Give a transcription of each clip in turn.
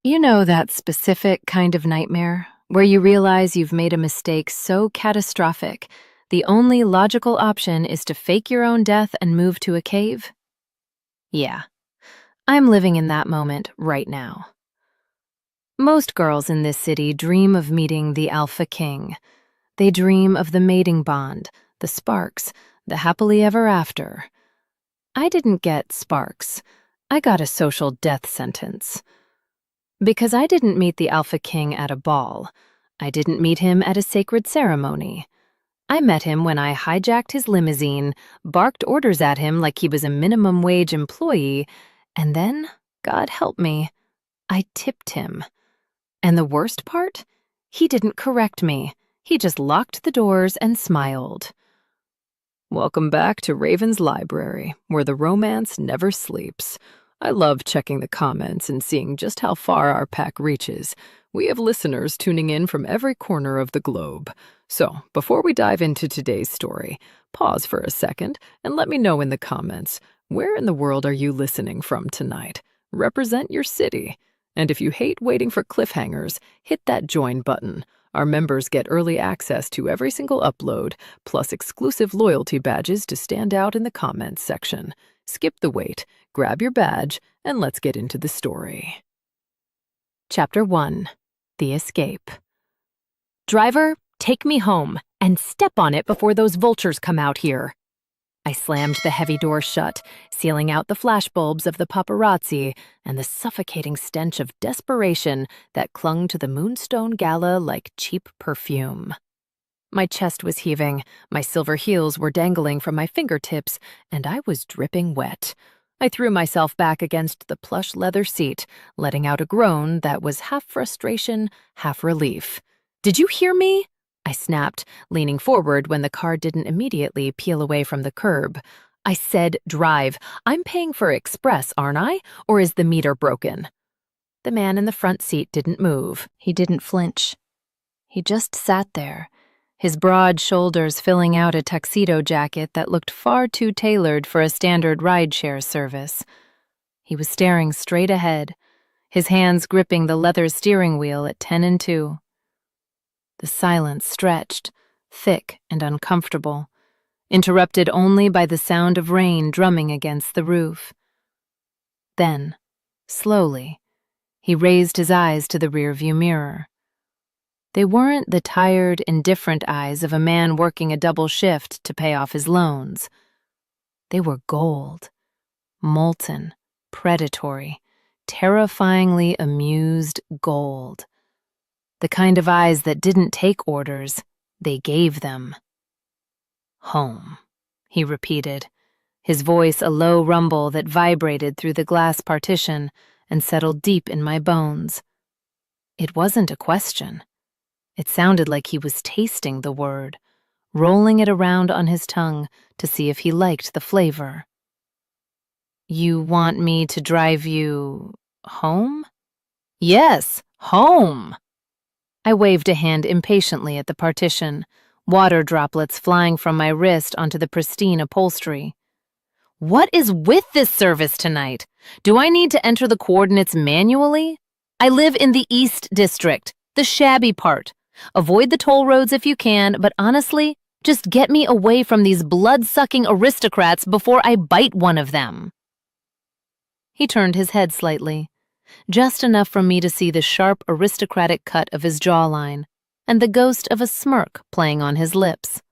You know that specific kind of nightmare where you realize you've made a mistake so catastrophic, the only logical option is to fake your own death and move to a cave? Yeah, I'm living in that moment right now. Most girls in this city dream of meeting the Alpha King. They dream of the mating bond, the sparks, the happily ever after. I didn't get sparks. I got a social death sentence. Because I didn't meet the Alpha King at a ball. I didn't meet him at a sacred ceremony. I met him when I hijacked his limousine, barked orders at him like he was a minimum wage employee, and then, God help me, I tipped him. And the worst part? He didn't correct me. He just locked the doors and smiled. Welcome back to Raven's Library, where the romance never sleeps. I love checking the comments and seeing just how far our pack reaches. We have listeners tuning in from every corner of the globe. So, before we dive into today's story, pause for a second and let me know in the comments, where in the world are you listening from tonight? Represent your city. And if you hate waiting for cliffhangers, hit that join button. Our members get early access to every single upload, plus exclusive loyalty badges to stand out in the comments section. Skip the wait, grab your badge, and let's get into the story. Chapter 1. The Escape. Driver, take me home, and step on it before those vultures come out here. I slammed the heavy door shut, sealing out the flashbulbs of the paparazzi and the suffocating stench of desperation that clung to the Moonstone Gala like cheap perfume. My chest was heaving, my silver heels were dangling from my fingertips, and I was dripping wet. I threw myself back against the plush leather seat, letting out a groan that was half frustration, half relief. "Did you hear me?" I snapped, leaning forward when the car didn't immediately peel away from the curb. I said, drive. I'm paying for express, aren't I? Or is the meter broken? The man in the front seat didn't move. He didn't flinch. He just sat there, his broad shoulders filling out a tuxedo jacket that looked far too tailored for a standard rideshare service. He was staring straight ahead, his hands gripping the leather steering wheel at 10 and 2. The silence stretched, thick and uncomfortable, interrupted only by the sound of rain drumming against the roof. Then, slowly, he raised his eyes to the rearview mirror. They weren't the tired, indifferent eyes of a man working a double shift to pay off his loans. They were gold, molten, predatory, terrifyingly amused gold. The kind of eyes that didn't take orders, they gave them. Home, he repeated, his voice a low rumble that vibrated through the glass partition and settled deep in my bones. It wasn't a question. It sounded like he was tasting the word, rolling it around on his tongue to see if he liked the flavor. You want me to drive you home? Yes, home! I waved a hand impatiently at the partition, water droplets flying from my wrist onto the pristine upholstery. What is with this service tonight? Do I need to enter the coordinates manually? I live in the East District, the shabby part. Avoid the toll roads if you can, but honestly, just get me away from these blood-sucking aristocrats before I bite one of them. He turned his head slightly, just enough for me to see the sharp aristocratic cut of his jawline and the ghost of a smirk playing on his lips.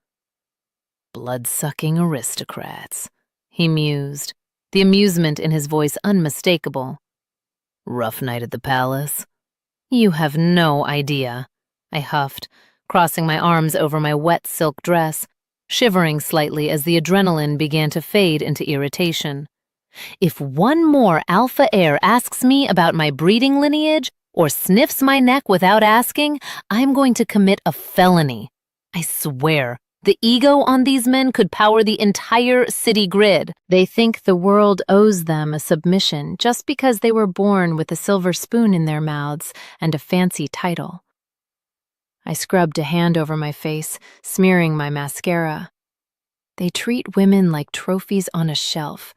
Blood-sucking aristocrats, he mused, the amusement in his voice unmistakable. Rough night at the palace? You have no idea, I huffed, crossing my arms over my wet silk dress, shivering slightly as the adrenaline began to fade into irritation. If one more alpha heir asks me about my breeding lineage or sniffs my neck without asking, I'm going to commit a felony. I swear, the ego on these men could power the entire city grid. They think the world owes them a submission just because they were born with a silver spoon in their mouths and a fancy title. I scrubbed a hand over my face, smearing my mascara. They treat women like trophies on a shelf.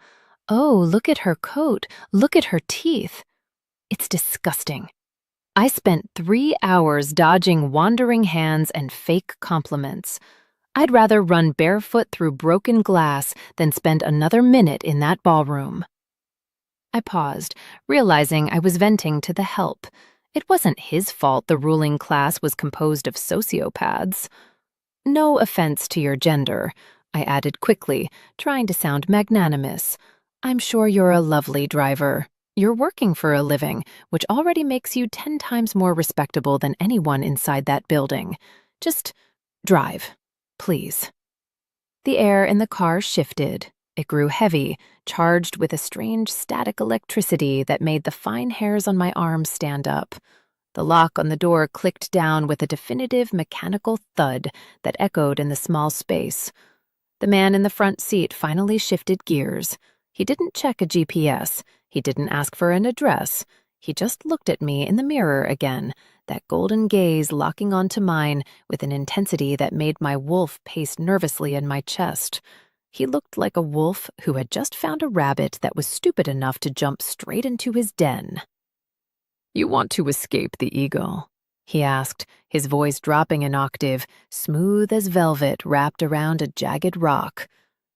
Oh, look at her coat. Look at her teeth. It's disgusting. I spent 3 hours dodging wandering hands and fake compliments. I'd rather run barefoot through broken glass than spend another minute in that ballroom. I paused, realizing I was venting to the help. It wasn't his fault the ruling class was composed of sociopaths. No offense to your gender, I added quickly, trying to sound magnanimous. I'm sure you're a lovely driver. You're working for a living, which already makes you 10 times more respectable than anyone inside that building. Just drive, please. The air in the car shifted. It grew heavy, charged with a strange static electricity that made the fine hairs on my arms stand up. The lock on the door clicked down with a definitive mechanical thud that echoed in the small space. The man in the front seat finally shifted gears. He didn't check a GPS. He didn't ask for an address. He just looked at me in the mirror again, that golden gaze locking onto mine with an intensity that made my wolf pace nervously in my chest. He looked like a wolf who had just found a rabbit that was stupid enough to jump straight into his den. "You want to escape the ego?" he asked, his voice dropping an octave, smooth as velvet wrapped around a jagged rock.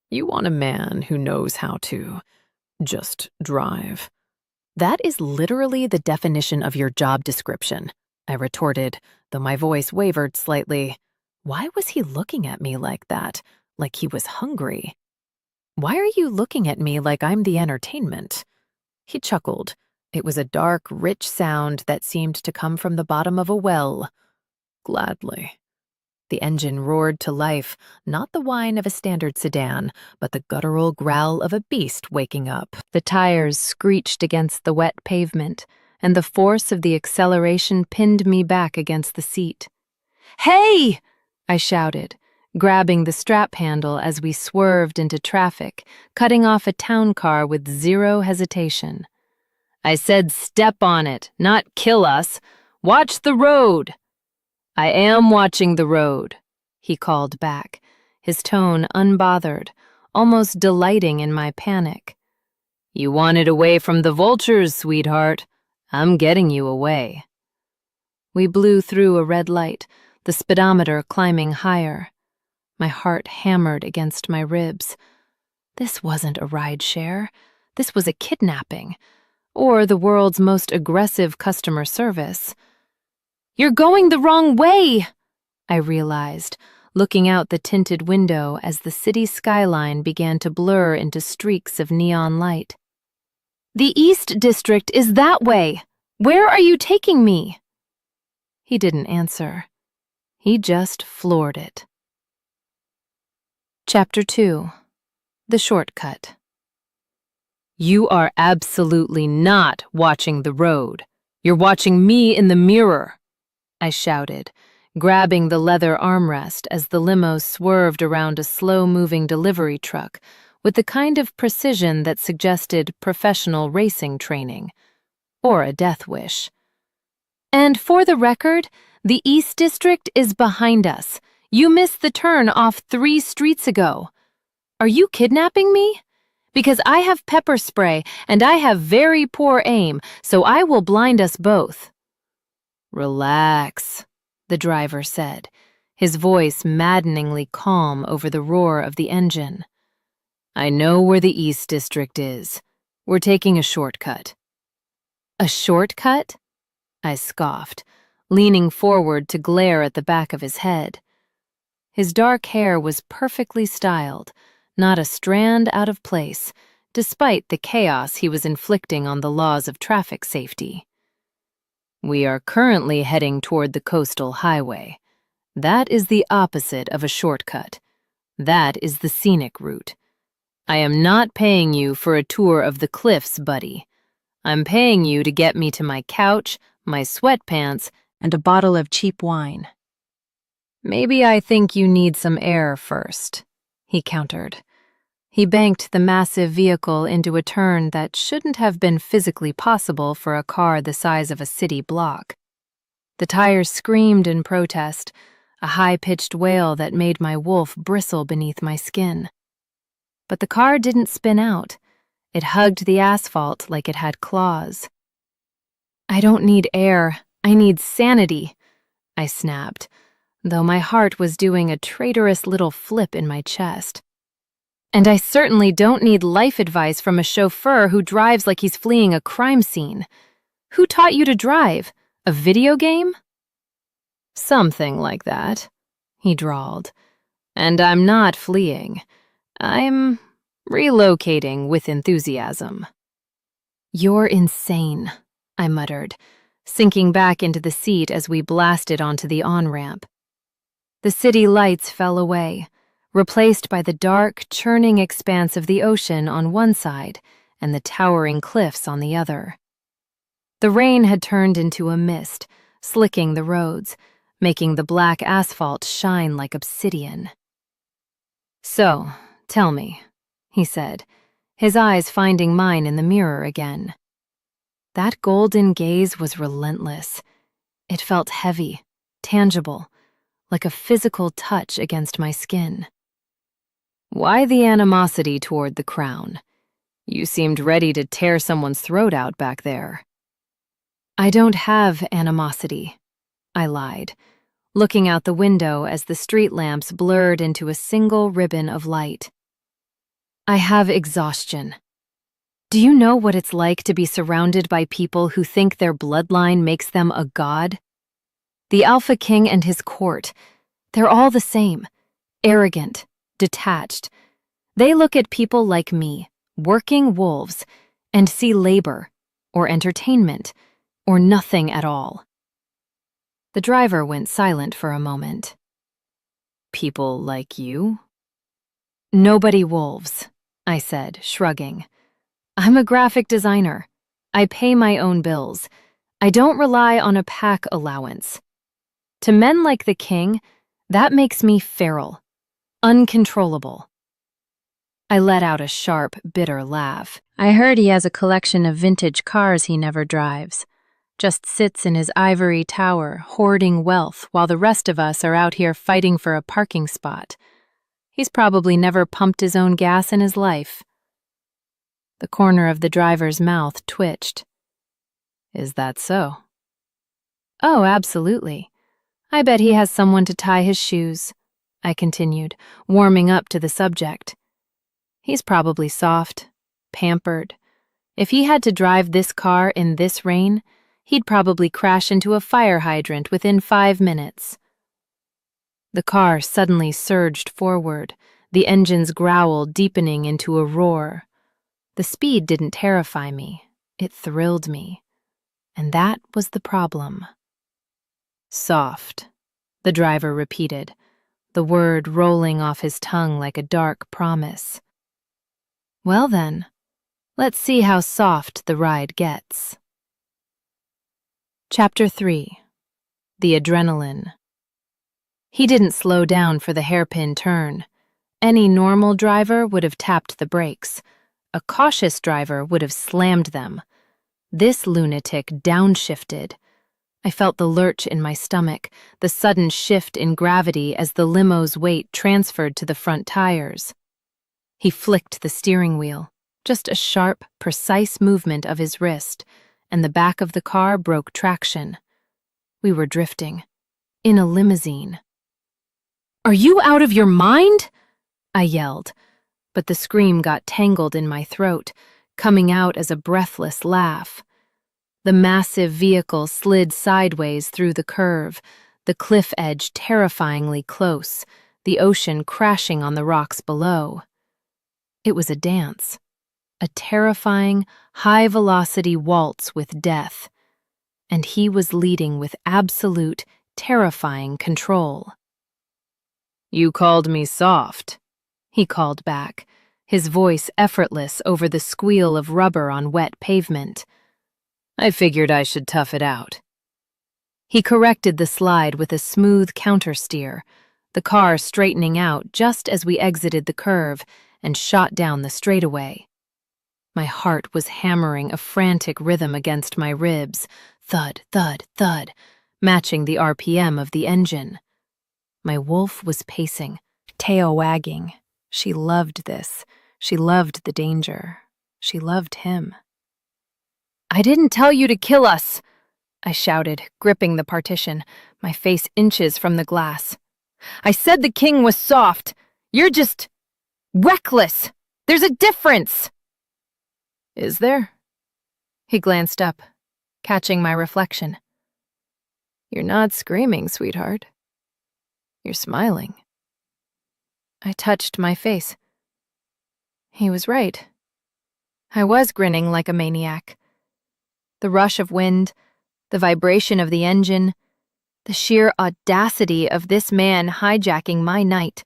"You want a man who knows how to just drive." "That is literally the definition of your job description," I retorted, though my voice wavered slightly. Why was he looking at me like that, like he was hungry? "Why are you looking at me like I'm the entertainment?" He chuckled. It was a dark, rich sound that seemed to come from the bottom of a well. "Gladly." The engine roared to life, not the whine of a standard sedan, but the guttural growl of a beast waking up. The tires screeched against the wet pavement, and the force of the acceleration pinned me back against the seat. "Hey!" I shouted, grabbing the strap handle as we swerved into traffic, cutting off a town car with zero hesitation. "I said step on it, not kill us. Watch the road." "I am watching the road," he called back, his tone unbothered, almost delighting in my panic. "You wanted away from the vultures, sweetheart. I'm getting you away." We blew through a red light, the speedometer climbing higher. My heart hammered against my ribs. This wasn't a rideshare. This was a kidnapping, or the world's most aggressive customer service. "You're going the wrong way," I realized, looking out the tinted window as the city skyline began to blur into streaks of neon light. "The East District is that way. Where are you taking me?" He didn't answer. He just floored it. Chapter 2. The Shortcut. "You are absolutely not watching the road. You're watching me in the mirror," I shouted, grabbing the leather armrest as the limo swerved around a slow-moving delivery truck with the kind of precision that suggested professional racing training, or a death wish. "And for the record, the East District is behind us. You missed the turn off 3 streets ago. Are you kidnapping me? Because I have pepper spray and I have very poor aim, so I will blind us both." "Relax," the driver said, his voice maddeningly calm over the roar of the engine. "I know where the East District is. We're taking a shortcut." "A shortcut?" I scoffed, leaning forward to glare at the back of his head. His dark hair was perfectly styled, not a strand out of place, despite the chaos he was inflicting on the laws of traffic safety. "We are currently heading toward the coastal highway. That is the opposite of a shortcut. That is the scenic route. I am not paying you for a tour of the cliffs, buddy. I'm paying you to get me to my couch, my sweatpants, and a bottle of cheap wine." "Maybe I think you need some air first," he countered. He banked the massive vehicle into a turn that shouldn't have been physically possible for a car the size of a city block. The tires screamed in protest, a high-pitched wail that made my wolf bristle beneath my skin. But the car didn't spin out. It hugged the asphalt like it had claws. "I don't need air," I need sanity, I snapped, though my heart was doing a traitorous little flip in my chest. And I certainly don't need life advice from a chauffeur who drives like he's fleeing a crime scene. Who taught you to drive? A video game? Something like that, he drawled. And I'm not fleeing. I'm relocating with enthusiasm. You're insane, I muttered, sinking back into the seat as we blasted onto the on-ramp. The city lights fell away, replaced by the dark, churning expanse of the ocean on one side and the towering cliffs on the other. The rain had turned into a mist, slicking the roads, making the black asphalt shine like obsidian. So, tell me, he said, his eyes finding mine in the mirror again. That golden gaze was relentless. It felt heavy, tangible, like a physical touch against my skin. Why the animosity toward the crown? You seemed ready to tear someone's throat out back there. I don't have animosity, I lied, looking out the window as the street lamps blurred into a single ribbon of light. I have exhaustion. Do you know what it's like to be surrounded by people who think their bloodline makes them a god? The Alpha King and his court, they're all the same, arrogant, detached. They look at people like me, working wolves, and see labor, or entertainment, or nothing at all. The driver went silent for a moment. People like you? Nobody wolves, I said, shrugging. I'm a graphic designer. I pay my own bills. I don't rely on a pack allowance. To men like the king, that makes me feral, uncontrollable. I let out a sharp, bitter laugh. I heard he has a collection of vintage cars he never drives. Just sits in his ivory tower, hoarding wealth, while the rest of us are out here fighting for a parking spot. He's probably never pumped his own gas in his life. The corner of the driver's mouth twitched. Is that so? Oh, absolutely. I bet he has someone to tie his shoes, I continued, warming up to the subject. He's probably soft, pampered. If he had to drive this car in this rain, he'd probably crash into a fire hydrant within 5 minutes. The car suddenly surged forward, the engine's growl deepening into a roar. The speed didn't terrify me, it thrilled me. And that was the problem. Soft, the driver repeated, the word rolling off his tongue like a dark promise. Well then, let's see how soft the ride gets. Chapter 3. The Adrenaline. He didn't slow down for the hairpin turn. Any normal driver would have tapped the brakes. A cautious driver would have slammed them. This lunatic downshifted. I felt the lurch in my stomach, the sudden shift in gravity as the limo's weight transferred to the front tires. He flicked the steering wheel, just a sharp, precise movement of his wrist, and the back of the car broke traction. We were drifting, in a limousine. Are you out of your mind? I yelled, but the scream got tangled in my throat, coming out as a breathless laugh. The massive vehicle slid sideways through the curve, the cliff edge terrifyingly close, the ocean crashing on the rocks below. It was a dance, a terrifying, high-velocity waltz with death, and he was leading with absolute, terrifying control. You called me soft, he called back, his voice effortless over the squeal of rubber on wet pavement. I figured I should tough it out. He corrected the slide with a smooth countersteer, the car straightening out just as we exited the curve and shot down the straightaway. My heart was hammering a frantic rhythm against my ribs, thud, thud, thud, matching the RPM of the engine. My wolf was pacing, tail wagging. She loved this. She loved the danger. She loved him. I didn't tell you to kill us, I shouted, gripping the partition, my face inches from the glass. "I said the king was soft. You're just reckless. There's a difference." "Is there?" He glanced up, catching my reflection. "You're not screaming, sweetheart. You're smiling." I touched my face. He was right. I was grinning like a maniac. The rush of wind, the vibration of the engine, the sheer audacity of this man hijacking my night.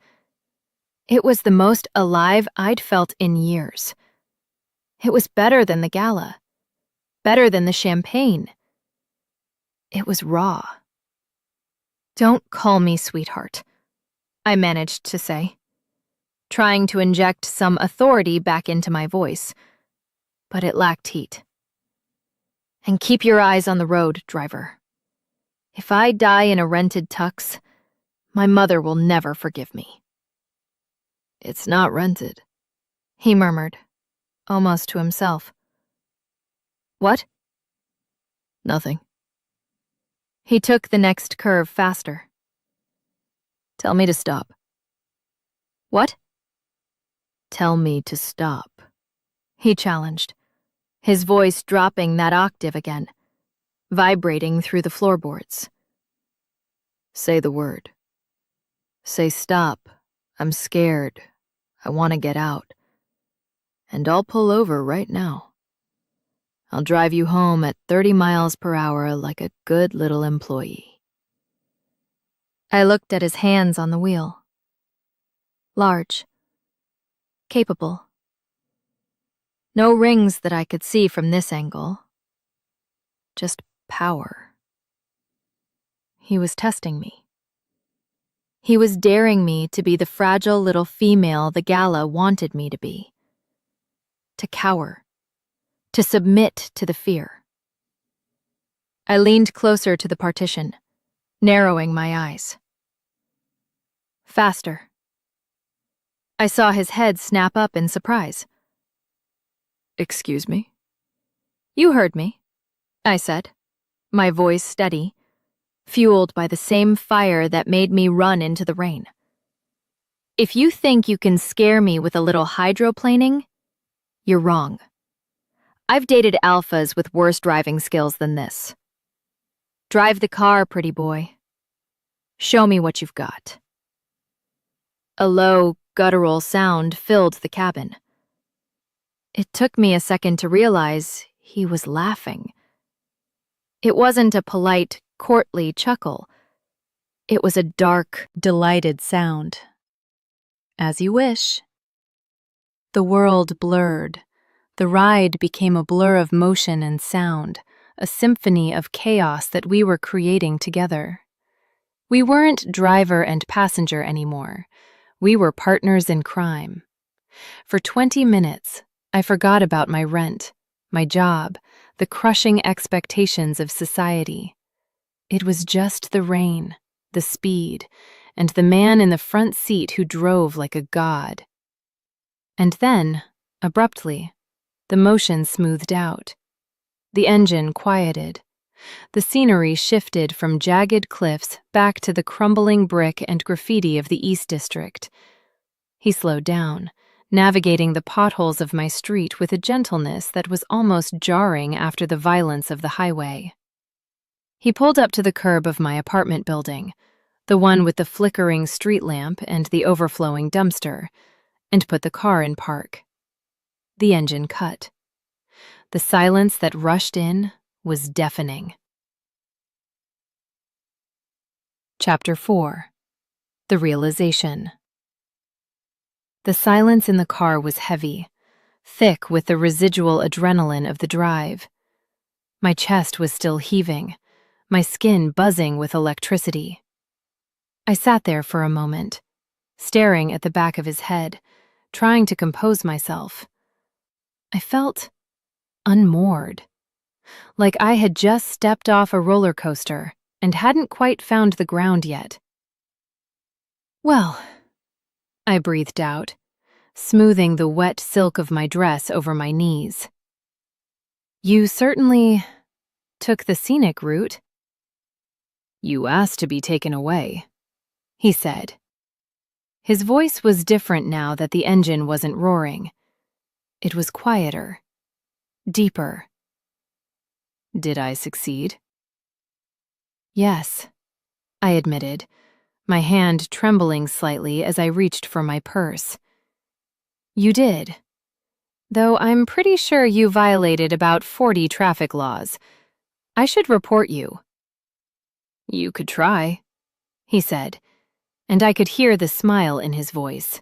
It was the most alive I'd felt in years. It was better than the gala, better than the champagne. It was raw. "Don't call me sweetheart," I managed to say, trying to inject some authority back into my voice, but it lacked heat. "And keep your eyes on the road, driver. If I die in a rented tux, my mother will never forgive me." "It's not rented," he murmured, almost to himself. "What?" "Nothing." He took the next curve faster. "Tell me to stop." "What?" "Tell me to stop," he challenged, his voice dropping that octave again, vibrating through the floorboards. "Say the word. Say stop. I'm scared. I want to get out. And I'll pull over right now. I'll drive you home at 30 miles per hour like a good little employee." I looked at his hands on the wheel. Large. Capable. No rings that I could see from this angle. Just power. He was testing me. He was daring me to be the fragile little female the gala wanted me to be. To cower. To submit to the fear. I leaned closer to the partition, narrowing my eyes. Faster. I saw his head snap up in surprise. "Excuse me?" "You heard me," I said, my voice steady, fueled by the same fire that made me run into the rain. "If you think you can scare me with a little hydroplaning, you're wrong. I've dated alphas with worse driving skills than this. Drive the car, pretty boy. Show me what you've got." A low, guttural sound filled the cabin. It took me a second to realize he was laughing. It wasn't a polite, courtly chuckle. It was a dark, delighted sound. "As you wish." The world blurred. The ride became a blur of motion and sound, a symphony of chaos that we were creating together. We weren't driver and passenger anymore. We were partners in crime. For 20 minutes, I forgot about my rent, my job, the crushing expectations of society. It was just the rain, the speed, and the man in the front seat who drove like a god. And then, abruptly, the motion smoothed out. The engine quieted. The scenery shifted from jagged cliffs back to the crumbling brick and graffiti of the East District. He slowed down, navigating the potholes of my street with a gentleness that was almost jarring after the violence of the highway. He pulled up to the curb of my apartment building, the one with the flickering street lamp and the overflowing dumpster, and put the car in park. The engine cut. The silence that rushed in was deafening. Chapter 4. The Realization. The silence in the car was heavy, thick with the residual adrenaline of the drive. My chest was still heaving, my skin buzzing with electricity. I sat there for a moment, staring at the back of his head, trying to compose myself. I felt unmoored, like I had just stepped off a roller coaster and hadn't quite found the ground yet. "Well," I breathed out, smoothing the wet silk of my dress over my knees. "You certainly took the scenic route. "You asked to be taken away," he said. His voice was different now that the engine wasn't roaring. It was quieter, deeper. "Did I succeed?" "Yes," I admitted, my hand trembling slightly as I reached for my purse. "You did. Though I'm pretty sure you violated about 40 traffic laws. I should report you." "You could try," he said, and I could hear the smile in his voice.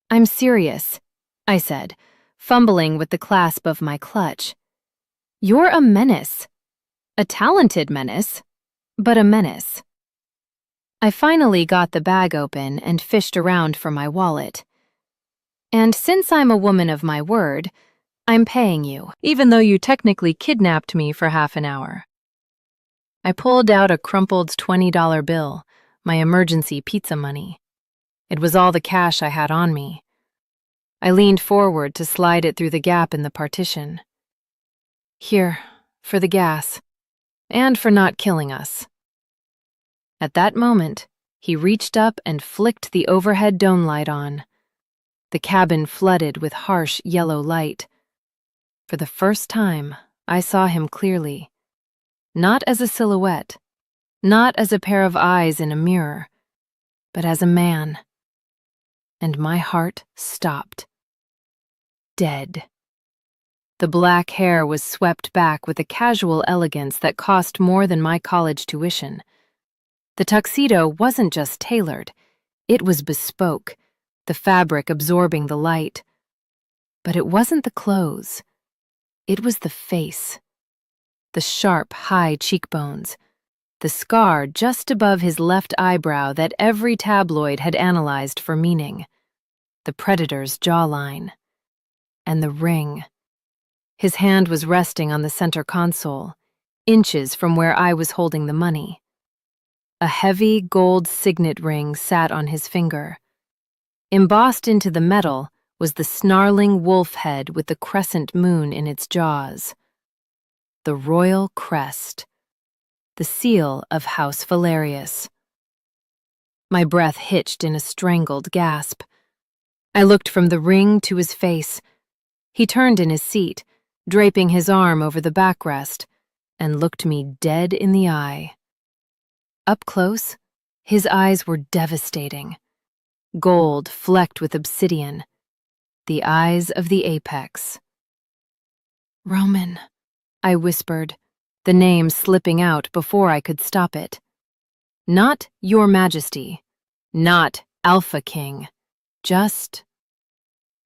"I'm serious," I said, fumbling with the clasp of my clutch. "You're a menace. A talented menace, but a menace." I finally got the bag open and fished around for my wallet. "And since I'm a woman of my word, I'm paying you, even though you technically kidnapped me for half an hour." I pulled out a crumpled $20 bill, my emergency pizza money. It was all the cash I had on me. I leaned forward to slide it through the gap in the partition. "Here, for the gas, and for not killing us." At that moment, he reached up and flicked the overhead dome light on. The cabin flooded with harsh yellow light. For the first time, I saw him clearly. Not as a silhouette, not as a pair of eyes in a mirror, but as a man. And my heart stopped. Dead. The black hair was swept back with a casual elegance that cost more than my college tuition. The tuxedo wasn't just tailored, it was bespoke, the fabric absorbing the light. But it wasn't the clothes. It was the face. The sharp, high cheekbones. The scar just above his left eyebrow that every tabloid had analyzed for meaning. The predator's jawline. And the ring. His hand was resting on the center console, inches from where I was holding the money. A heavy gold signet ring sat on his finger. Embossed into the metal was the snarling wolf head with the crescent moon in its jaws. The royal crest. The seal of House Valerius. My breath hitched in a strangled gasp. I looked from the ring to his face. He turned in his seat, draping his arm over the backrest, and looked me dead in the eye. Up close, his eyes were devastating. Gold flecked with obsidian. The eyes of the apex. "Roman," I whispered, the name slipping out before I could stop it. Not Your Majesty. Not Alpha King. Just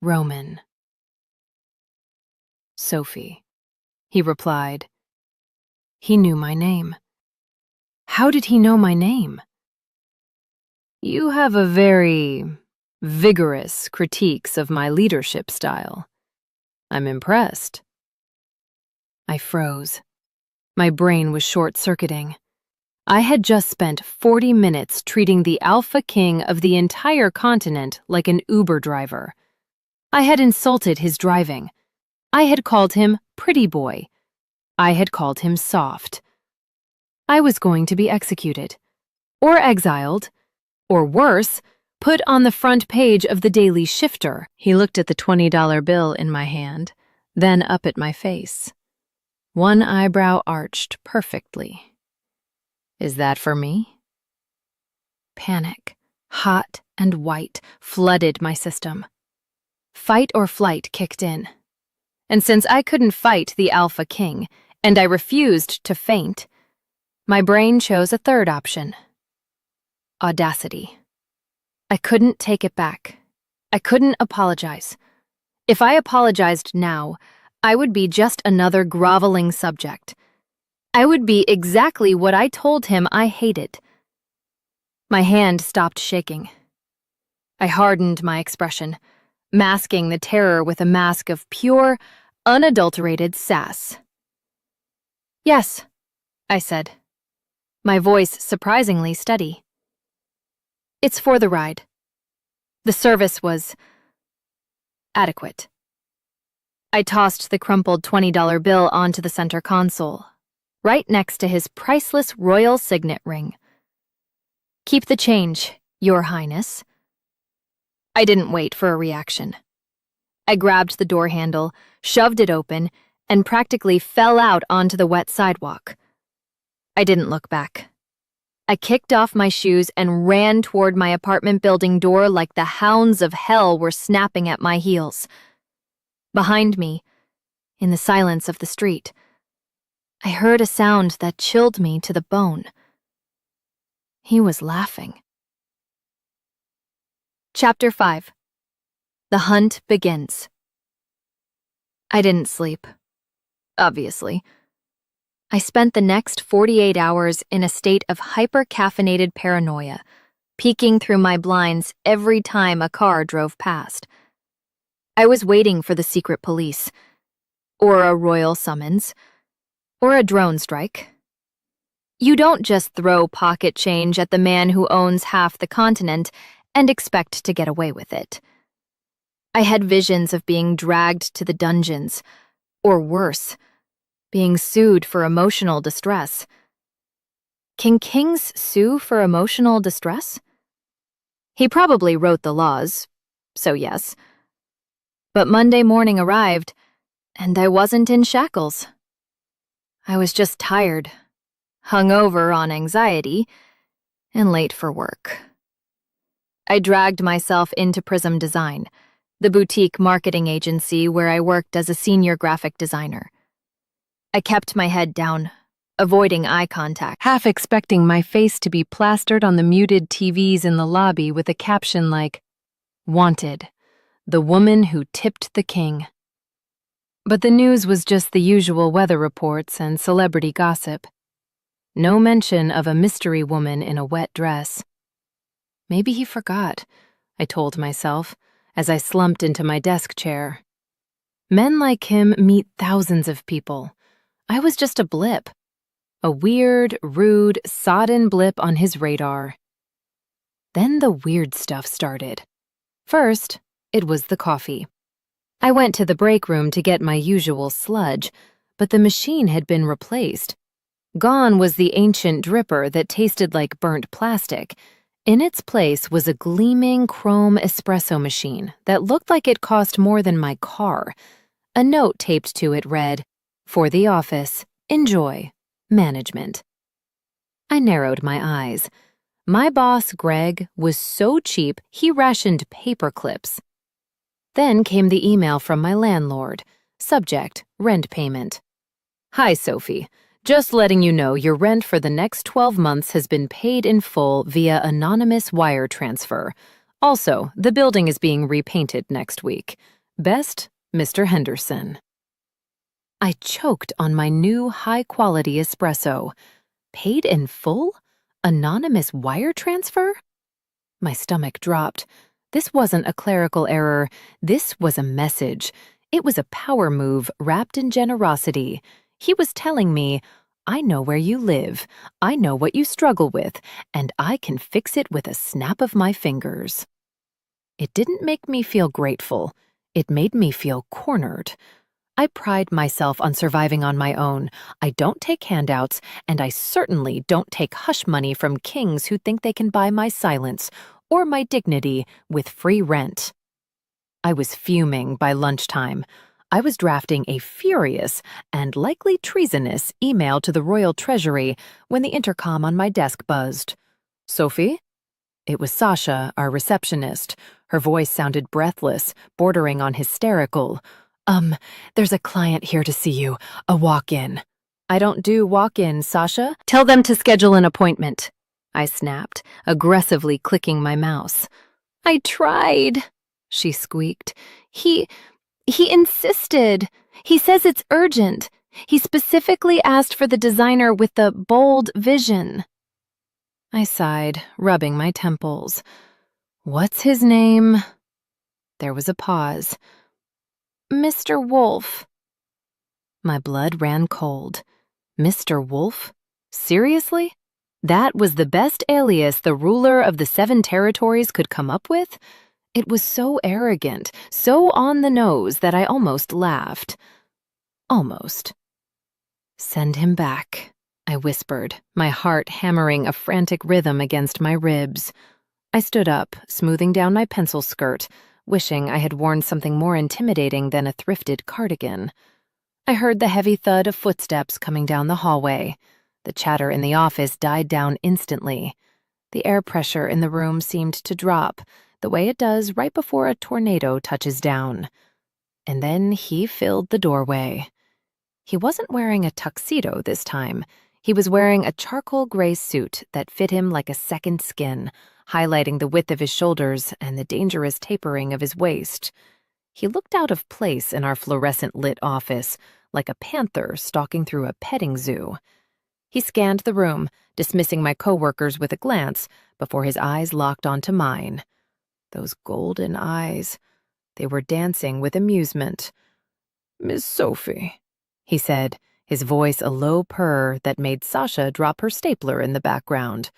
Roman. "Sophie," he replied. He knew my name. How did he know my name? "You have a very vigorous critiques of my leadership style. I'm impressed." I froze. My brain was short-circuiting. I had just spent 40 minutes treating the Alpha King of the entire continent like an Uber driver. I had insulted his driving. I had called him pretty boy. I had called him soft. I was going to be executed, or exiled, or worse, put on the front page of the Daily Shifter. He looked at the $20 bill in my hand, then up at my face. One eyebrow arched perfectly. "Is that for me?" Panic, hot and white, flooded my system. Fight or flight kicked in. And since I couldn't fight the Alpha King, and I refused to faint, my brain chose a third option. Audacity. I couldn't take it back. I couldn't apologize. If I apologized now, I would be just another groveling subject. I would be exactly what I told him I hated. My hand stopped shaking. I hardened my expression, masking the terror with a mask of pure, unadulterated sass. "Yes," I said, my voice surprisingly steady. "It's for the ride." The service was adequate. I tossed the crumpled $20 bill onto the center console. right next to his priceless royal signet ring. "Keep the change, Your Highness." I didn't wait for a reaction. I grabbed the door handle, shoved it open, and practically fell out onto the wet sidewalk. I didn't look back. I kicked off my shoes and ran toward my apartment building door like the hounds of hell were snapping at my heels. Behind me, in the silence of the street, I heard a sound that chilled me to the bone. He was laughing. Chapter 5. The Hunt Begins. I didn't sleep, obviously. I spent the next 48 hours in a state of hyper-caffeinated paranoia, peeking through my blinds every time a car drove past. I was waiting for the secret police, or a royal summons, or a drone strike. You don't just throw pocket change at the man who owns half the continent and expect to get away with it. I had visions of being dragged to the dungeons, or worse, being sued for emotional distress. Can kings sue for emotional distress? He probably wrote the laws, so yes. But Monday morning arrived, and I wasn't in shackles. I was just tired, hungover on anxiety, and late for work. I dragged myself into Prism Design, the boutique marketing agency where I worked as a senior graphic designer. I kept my head down, avoiding eye contact, half expecting my face to be plastered on the muted TVs in the lobby with a caption like, "Wanted, the woman who tipped the king." But the news was just the usual weather reports and celebrity gossip. No mention of a mystery woman in a wet dress. Maybe he forgot, I told myself, as I slumped into my desk chair. Men like him meet thousands of people. I was just a blip. A weird, rude, sodden blip on his radar. Then the weird stuff started. First, it was the coffee. I went to the break room to get my usual sludge, but the machine had been replaced. Gone was the ancient dripper that tasted like burnt plastic. In its place was a gleaming chrome espresso machine that looked like it cost more than my car. A note taped to it read, "For the office, enjoy, management." I narrowed my eyes. My boss, Greg, was so cheap he rationed paper clips. Then came the email from my landlord. Subject, rent payment. "Hi, Sophie. Just letting you know your rent for the next 12 months has been paid in full via anonymous wire transfer. Also, the building is being repainted next week. Best, Mr. Henderson." I choked on my new high-quality espresso. Paid in full? Anonymous wire transfer? My stomach dropped. This wasn't a clerical error. This was a message. It was a power move wrapped in generosity. He was telling me, "I know where you live, I know what you struggle with, and I can fix it with a snap of my fingers." It didn't make me feel grateful. It made me feel cornered. I pride myself on surviving on my own. I don't take handouts, and I certainly don't take hush money from kings who think they can buy my silence or my dignity with free rent. I was fuming by lunchtime. I was drafting a furious and likely treasonous email to the Royal Treasury when the intercom on my desk buzzed. "Sophie?" It was Sasha, our receptionist. Her voice sounded breathless, bordering on hysterical. There's a client here to see you. A walk-in." "I don't do walk-ins, Sasha. Tell them to schedule an appointment," I snapped, aggressively clicking my mouse. "I tried," she squeaked. He insisted. He says it's urgent. He specifically asked for the designer with the bold vision." I sighed, rubbing my temples. "What's his name?" There was a pause. "Mr. Wolf." My blood ran cold. Mr. Wolf? Seriously? That was the best alias the ruler of the 7 territories could come up with? It was so arrogant, so on the nose that I almost laughed. Almost. "Send him back," I whispered, my heart hammering a frantic rhythm against my ribs. I stood up, smoothing down my pencil skirt, wishing I had worn something more intimidating than a thrifted cardigan. I heard the heavy thud of footsteps coming down the hallway. The chatter in the office died down instantly. The air pressure in the room seemed to drop, the way it does right before a tornado touches down. And then he filled the doorway. He wasn't wearing a tuxedo this time. He was wearing a charcoal gray suit that fit him like a second skin, highlighting the width of his shoulders and the dangerous tapering of his waist. He looked out of place in our fluorescent-lit office, like a panther stalking through a petting zoo. He scanned the room, dismissing my coworkers with a glance before his eyes locked onto mine. Those golden eyes, they were dancing with amusement. "Miss Sophie," he said, his voice a low purr that made Sasha drop her stapler in the background.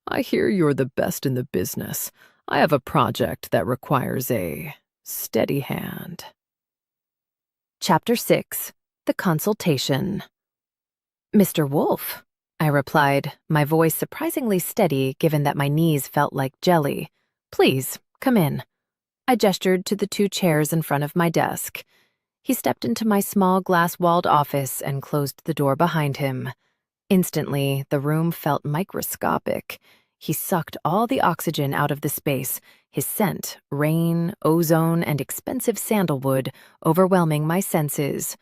"I hear you're the best in the business. I have a project that requires a steady hand." Chapter 6. The Consultation. "Mr. Wolf," I replied, my voice surprisingly steady given that my knees felt like jelly. "Please, come in." I gestured to the 2 chairs in front of my desk. He stepped into my small glass-walled office and closed the door behind him. Instantly, the room felt microscopic. He sucked all the oxygen out of the space, his scent, rain, ozone, and expensive sandalwood, overwhelming my senses.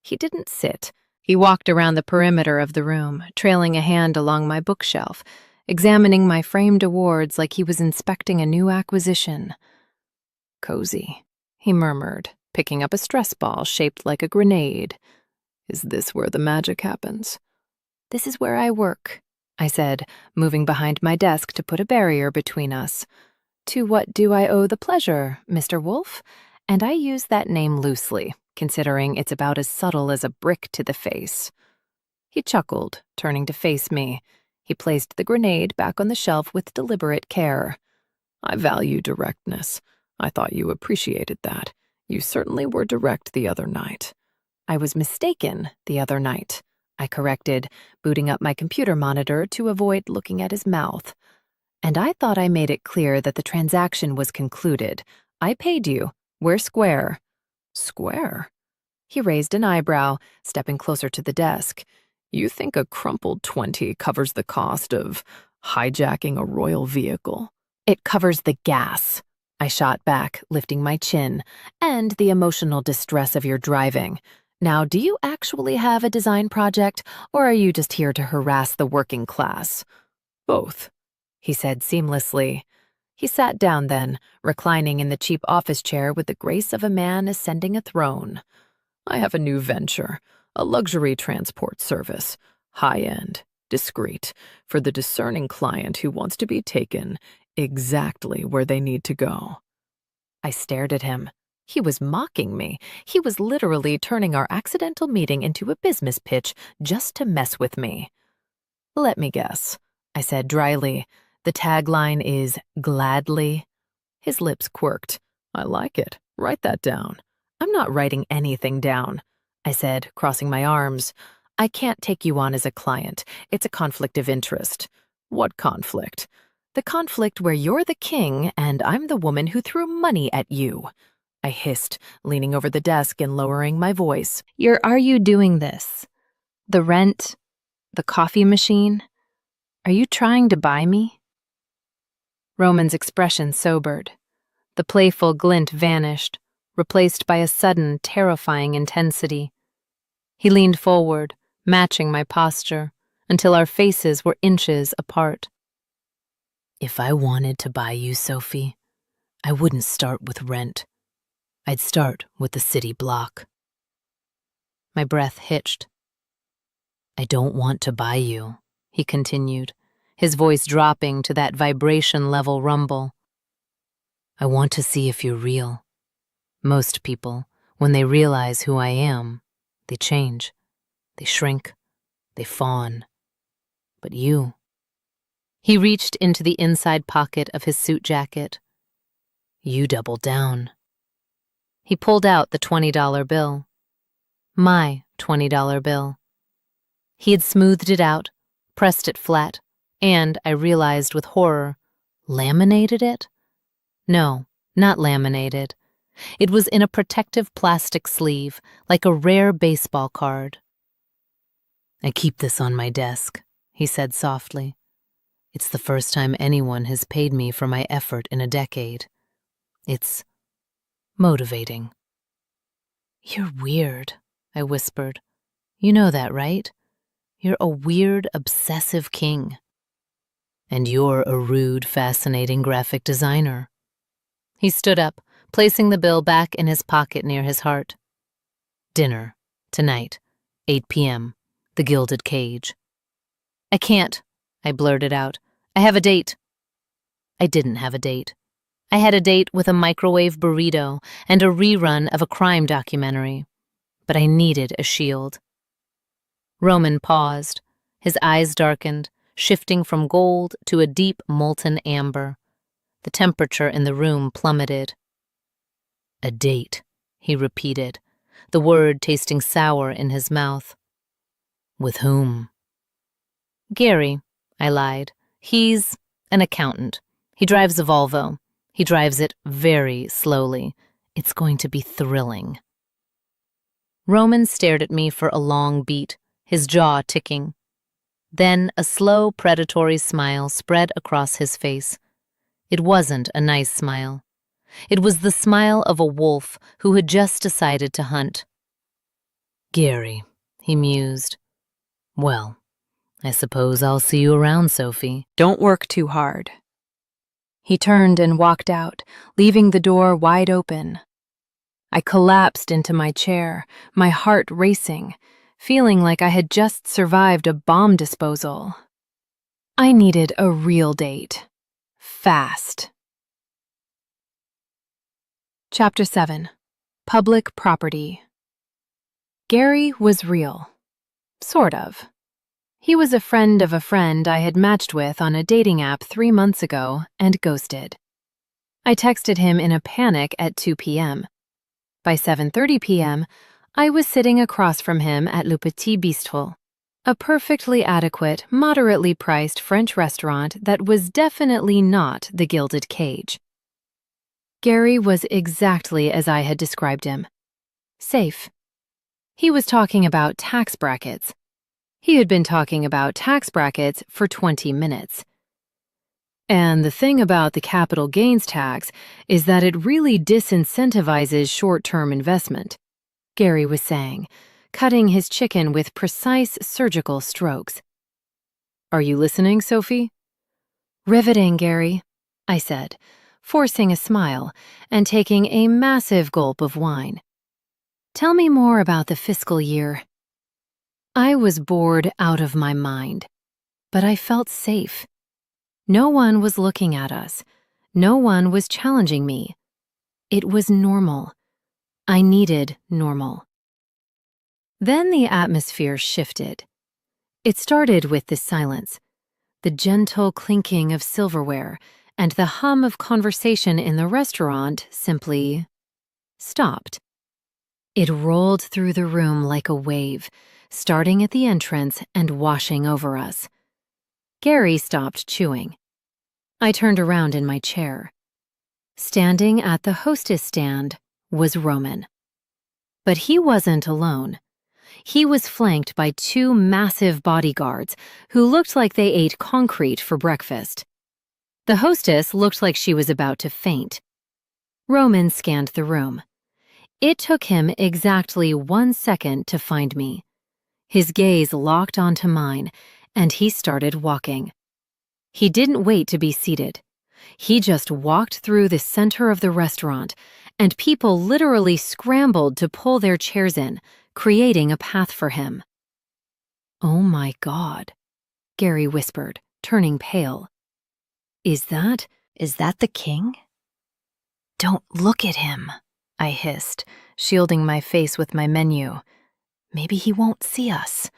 He didn't sit. He walked around the perimeter of the room, trailing a hand along my bookshelf, examining my framed awards like he was inspecting a new acquisition. "Cozy," he murmured, picking up a stress ball shaped like a grenade. "Is this where the magic happens?" "This is where I work," I said, moving behind my desk to put a barrier between us. "To what do I owe the pleasure, Mr. Wolf?" And I use that name loosely, considering it's about as subtle as a brick to the face. He chuckled, turning to face me. He placed the grenade back on the shelf with deliberate care. "I value directness. I thought you appreciated that. You certainly were direct the other night." "I was mistaken the other night," I corrected, booting up my computer monitor to avoid looking at his mouth. "And I thought I made it clear that the transaction was concluded. I paid you. We're square." "Square?" He raised an eyebrow, stepping closer to the desk. "You think a crumpled 20 covers the cost of hijacking a royal vehicle?" "It covers the gas," I shot back, lifting my chin, "and the emotional distress of your driving. Now, do you actually have a design project, or are you just here to harass the working class?" "Both," he said seamlessly. He sat down then, reclining in the cheap office chair with the grace of a man ascending a throne. "I have a new venture, a luxury transport service, high-end, discreet, for the discerning client who wants to be taken exactly where they need to go." I stared at him. He was mocking me. He was literally turning our accidental meeting into a business pitch just to mess with me. "Let me guess," I said dryly. "The tagline is gladly." His lips quirked. "I like it. Write that down." "I'm not writing anything down," I said, crossing my arms. "I can't take you on as a client. It's a conflict of interest." "What conflict?" "The conflict where you're the king and I'm the woman who threw money at you," I hissed, leaning over the desk and lowering my voice. Are you doing this? The rent? The coffee machine? Are you trying to buy me?" Roman's expression sobered. The playful glint vanished, replaced by a sudden, terrifying intensity. He leaned forward, matching my posture, until our faces were inches apart. "If I wanted to buy you, Sophie, I wouldn't start with rent. I'd start with the city block." My breath hitched. "I don't want to buy you," he continued, his voice dropping to that vibration-level rumble. "I want to see if you're real. Most people, when they realize who I am, they change, they shrink, they fawn. But you..." He reached into the inside pocket of his suit jacket. "You double down." He pulled out the $20 bill. My $20 bill. He had smoothed it out, pressed it flat, and, I realized with horror, laminated it? No, not laminated. It was in a protective plastic sleeve, like a rare baseball card. "I keep this on my desk," he said softly. "It's the first time anyone has paid me for my effort in a decade. It's motivating." "You're weird," I whispered. "You know that, right? You're a weird, obsessive king. And you're a rude, fascinating graphic designer." He stood up, placing the bill back in his pocket near his heart. "Dinner, tonight, 8 p.m., the Gilded Cage." "I can't," I blurted out. "I have a date." I didn't have a date. I had a date with a microwave burrito and a rerun of a crime documentary. But I needed a shield. Roman paused. His eyes darkened, shifting from gold to a deep molten amber. The temperature in the room plummeted. "A date," he repeated, the word tasting sour in his mouth. "With whom?" "Gary," I lied. "He's an accountant. He drives a Volvo. He drives it very slowly. It's going to be thrilling." Roman stared at me for a long beat, his jaw ticking. Then a slow, predatory smile spread across his face. It wasn't a nice smile. It was the smile of a wolf who had just decided to hunt. "Gary," he mused. "Well, I suppose I'll see you around, Sophie. Don't work too hard." He turned and walked out, leaving the door wide open. I collapsed into my chair, my heart racing, feeling like I had just survived a bomb disposal. I needed a real date. Fast. Chapter 7. Public Property. Gary was real. Sort of. He was a friend of a friend I had matched with on a dating app 3 months ago and ghosted. I texted him in a panic at 2 p.m. By 7:30 p.m., I was sitting across from him at Le Petit Bistrot, a perfectly adequate, moderately priced French restaurant that was definitely not the Gilded Cage. Gary was exactly as I had described him. Safe. He was talking about tax brackets. He had been talking about tax brackets for 20 minutes. "And the thing about the capital gains tax is that it really disincentivizes short-term investment," Gary was saying, cutting his chicken with precise surgical strokes. "Are you listening, Sophie?" "Riveting, Gary," I said, forcing a smile and taking a massive gulp of wine. "Tell me more about the fiscal year." I was bored out of my mind, but I felt safe. No one was looking at us. No one was challenging me. It was normal. I needed normal. Then the atmosphere shifted. It started with the silence, the gentle clinking of silverware, and the hum of conversation in the restaurant simply stopped. It rolled through the room like a wave, starting at the entrance and washing over us. Gary stopped chewing. I turned around in my chair. Standing at the hostess stand was Roman. But he wasn't alone. He was flanked by 2 massive bodyguards who looked like they ate concrete for breakfast. The hostess looked like she was about to faint. Roman scanned the room. It took him exactly 1 second to find me. His gaze locked onto mine, and he started walking. He didn't wait to be seated. He just walked through the center of the restaurant, and people literally scrambled to pull their chairs in, creating a path for him. "Oh my God," Gary whispered, turning pale. Is that the king?" "Don't look at him," I hissed, shielding my face with my menu. "Maybe he won't see us."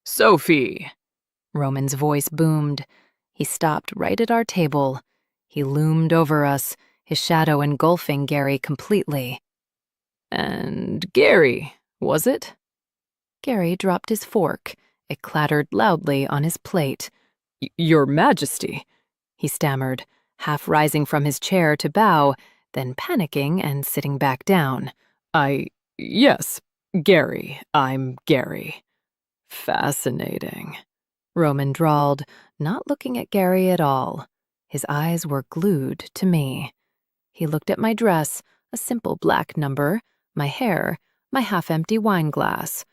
"Sophie!" Roman's voice boomed. He stopped right at our table. He loomed over us, his shadow engulfing Gary completely. "And Gary, was it?" Gary dropped his fork It clattered loudly on his plate. Your Majesty. He stammered, half rising from his chair to bow, then panicking and sitting back down. Yes, Gary. I'm Gary. Fascinating. Roman drawled, not looking at Gary at all. His eyes were glued to me. He looked at my dress, a simple black number, my hair, my half-empty wine glass.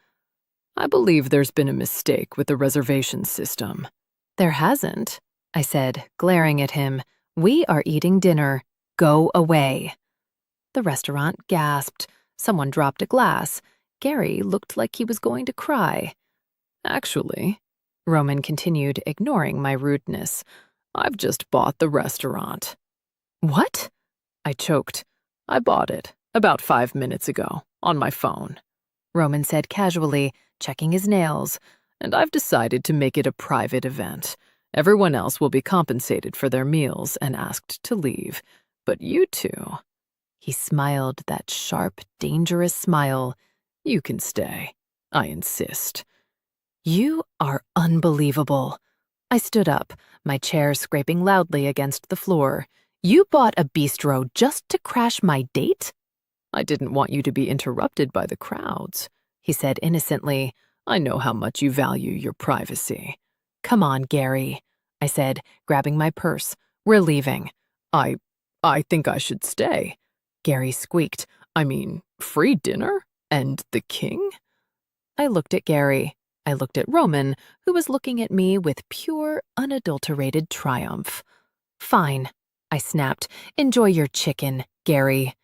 I believe there's been a mistake with the reservation system. There hasn't, I said, glaring at him. We are eating dinner. Go away. The restaurant gasped. Someone dropped a glass. Gary looked like he was going to cry. Actually, Roman continued, ignoring my rudeness, I've just bought the restaurant. What? I choked. I bought it about 5 minutes ago on my phone. Roman said casually, checking his nails. And I've decided to make it a private event. Everyone else will be compensated for their meals and asked to leave. But you two... He smiled that sharp, dangerous smile. You can stay. I insist. You are unbelievable. I stood up, my chair scraping loudly against the floor. You bought a bistro just to crash my date? I didn't want you to be interrupted by the crowds, he said innocently. I know how much you value your privacy. Come on, Gary, I said, grabbing my purse. We're leaving. I think I should stay. Gary squeaked. I mean, free dinner? And the king? I looked at Gary. I looked at Roman, who was looking at me with pure, unadulterated triumph. Fine, I snapped. Enjoy your chicken, Gary.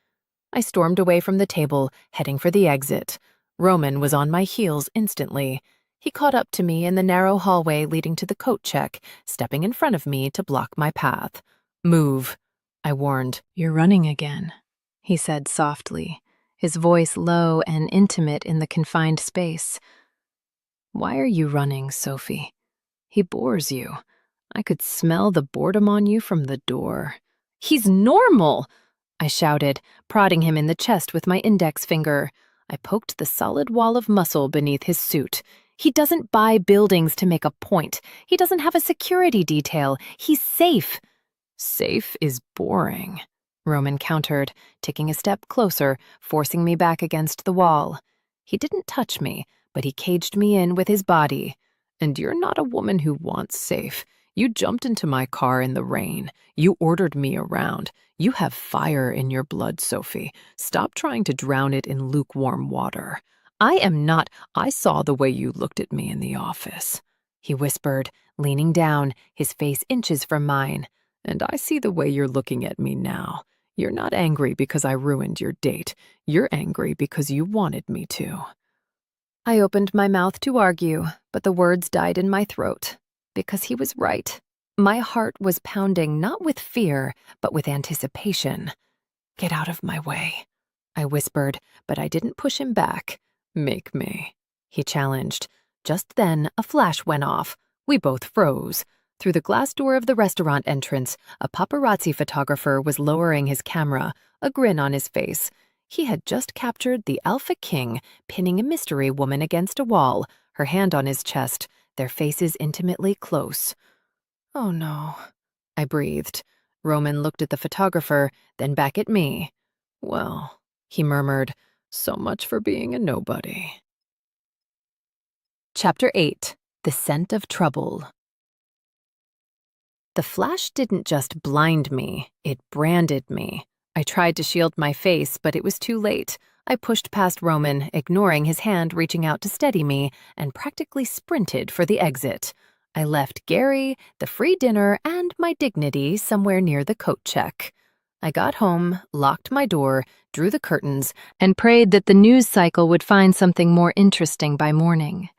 I stormed away from the table, heading for the exit. Roman was on my heels instantly. He caught up to me in the narrow hallway leading to the coat check, stepping in front of me to block my path. Move, I warned. You're running again, he said softly, his voice low and intimate in the confined space. Why are you running, Sophie? He bores you. I could smell the boredom on you from the door. He's normal, I shouted, prodding him in the chest with my index finger. I poked the solid wall of muscle beneath his suit. He doesn't buy buildings to make a point. He doesn't have a security detail. He's safe. Safe is boring, Roman countered, taking a step closer, forcing me back against the wall. He didn't touch me, but he caged me in with his body. And you're not a woman who wants safe. You jumped into my car in the rain. You ordered me around. You have fire in your blood, Sophie. Stop trying to drown it in lukewarm water. I am not. I saw the way you looked at me in the office, he whispered, leaning down, his face inches from mine. And I see the way you're looking at me now. You're not angry because I ruined your date. You're angry because you wanted me to. I opened my mouth to argue, but the words died in my throat. Because he was right. My heart was pounding not with fear, but with anticipation. Get out of my way, I whispered, but I didn't push him back. Make me, he challenged. Just then, a flash went off. We both froze. Through the glass door of the restaurant entrance, a paparazzi photographer was lowering his camera, a grin on his face. He had just captured the Alpha King, pinning a mystery woman against a wall, her hand on his chest, their faces intimately close. Oh no, I breathed. Roman looked at the photographer, then back at me. Well, he murmured, so much for being a nobody. Chapter 8. The Scent of Trouble. The flash didn't just blind me, it branded me. I tried to shield my face, but it was too late. I pushed past Roman, ignoring his hand reaching out to steady me, and practically sprinted for the exit. I left Gary, the free dinner, and my dignity somewhere near the coat check. I got home, locked my door, drew the curtains, and prayed that the news cycle would find something more interesting by morning.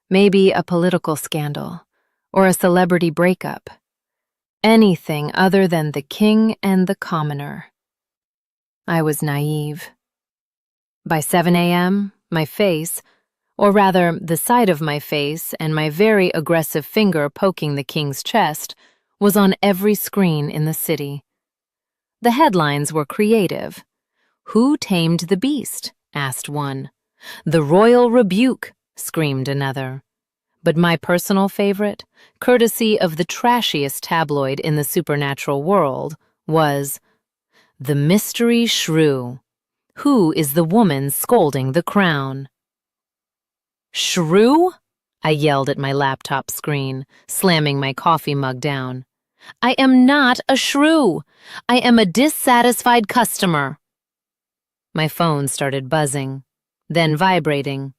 Maybe a political scandal, or a celebrity breakup. Anything other than the king and the commoner. I was naive. By 7 a.m., my face, or rather the side of my face and my very aggressive finger poking the king's chest, was on every screen in the city. The headlines were creative. Who tamed the beast? Asked one. The royal rebuke, screamed another. But my personal favorite, courtesy of the trashiest tabloid in the supernatural world, was The Mystery Shrew. Who is the woman scolding the crown? Shrew? I yelled at my laptop screen, slamming my coffee mug down. I am not a shrew. I am a dissatisfied customer. My phone started buzzing, then vibrating.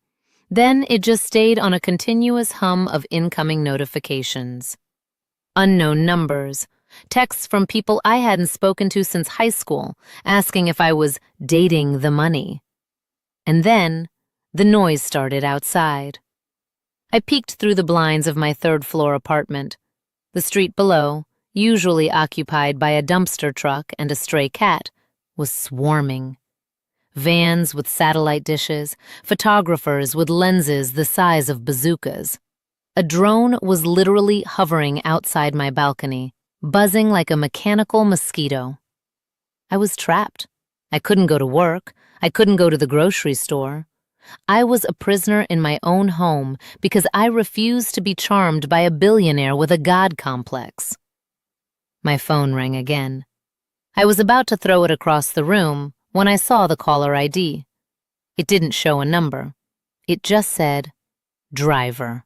Then it just stayed on a continuous hum of incoming notifications. Unknown numbers, texts from people I hadn't spoken to since high school, asking if I was dating the money. And then the noise started outside. I peeked through the blinds of my third-floor apartment. The street below, usually occupied by a dumpster truck and a stray cat, was swarming. Vans with satellite dishes, photographers with lenses the size of bazookas. A drone was literally hovering outside my balcony, buzzing like a mechanical mosquito. I was trapped. I couldn't go to work. I couldn't go to the grocery store. I was a prisoner in my own home because I refused to be charmed by a billionaire with a god complex. My phone rang again. I was about to throw it across the room when I saw the caller ID. It didn't show a number. It just said, driver.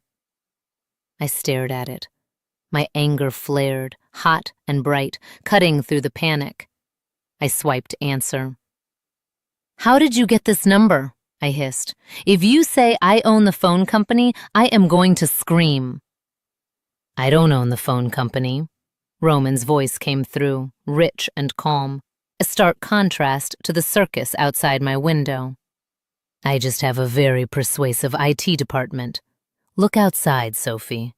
I stared at it. My anger flared, hot and bright, cutting through the panic. I swiped answer. How did you get this number? I hissed. If you say I own the phone company, I am going to scream. I don't own the phone company. Roman's voice came through, rich and calm, a stark contrast to the circus outside my window. I just have a very persuasive IT department. Look outside, Sophie.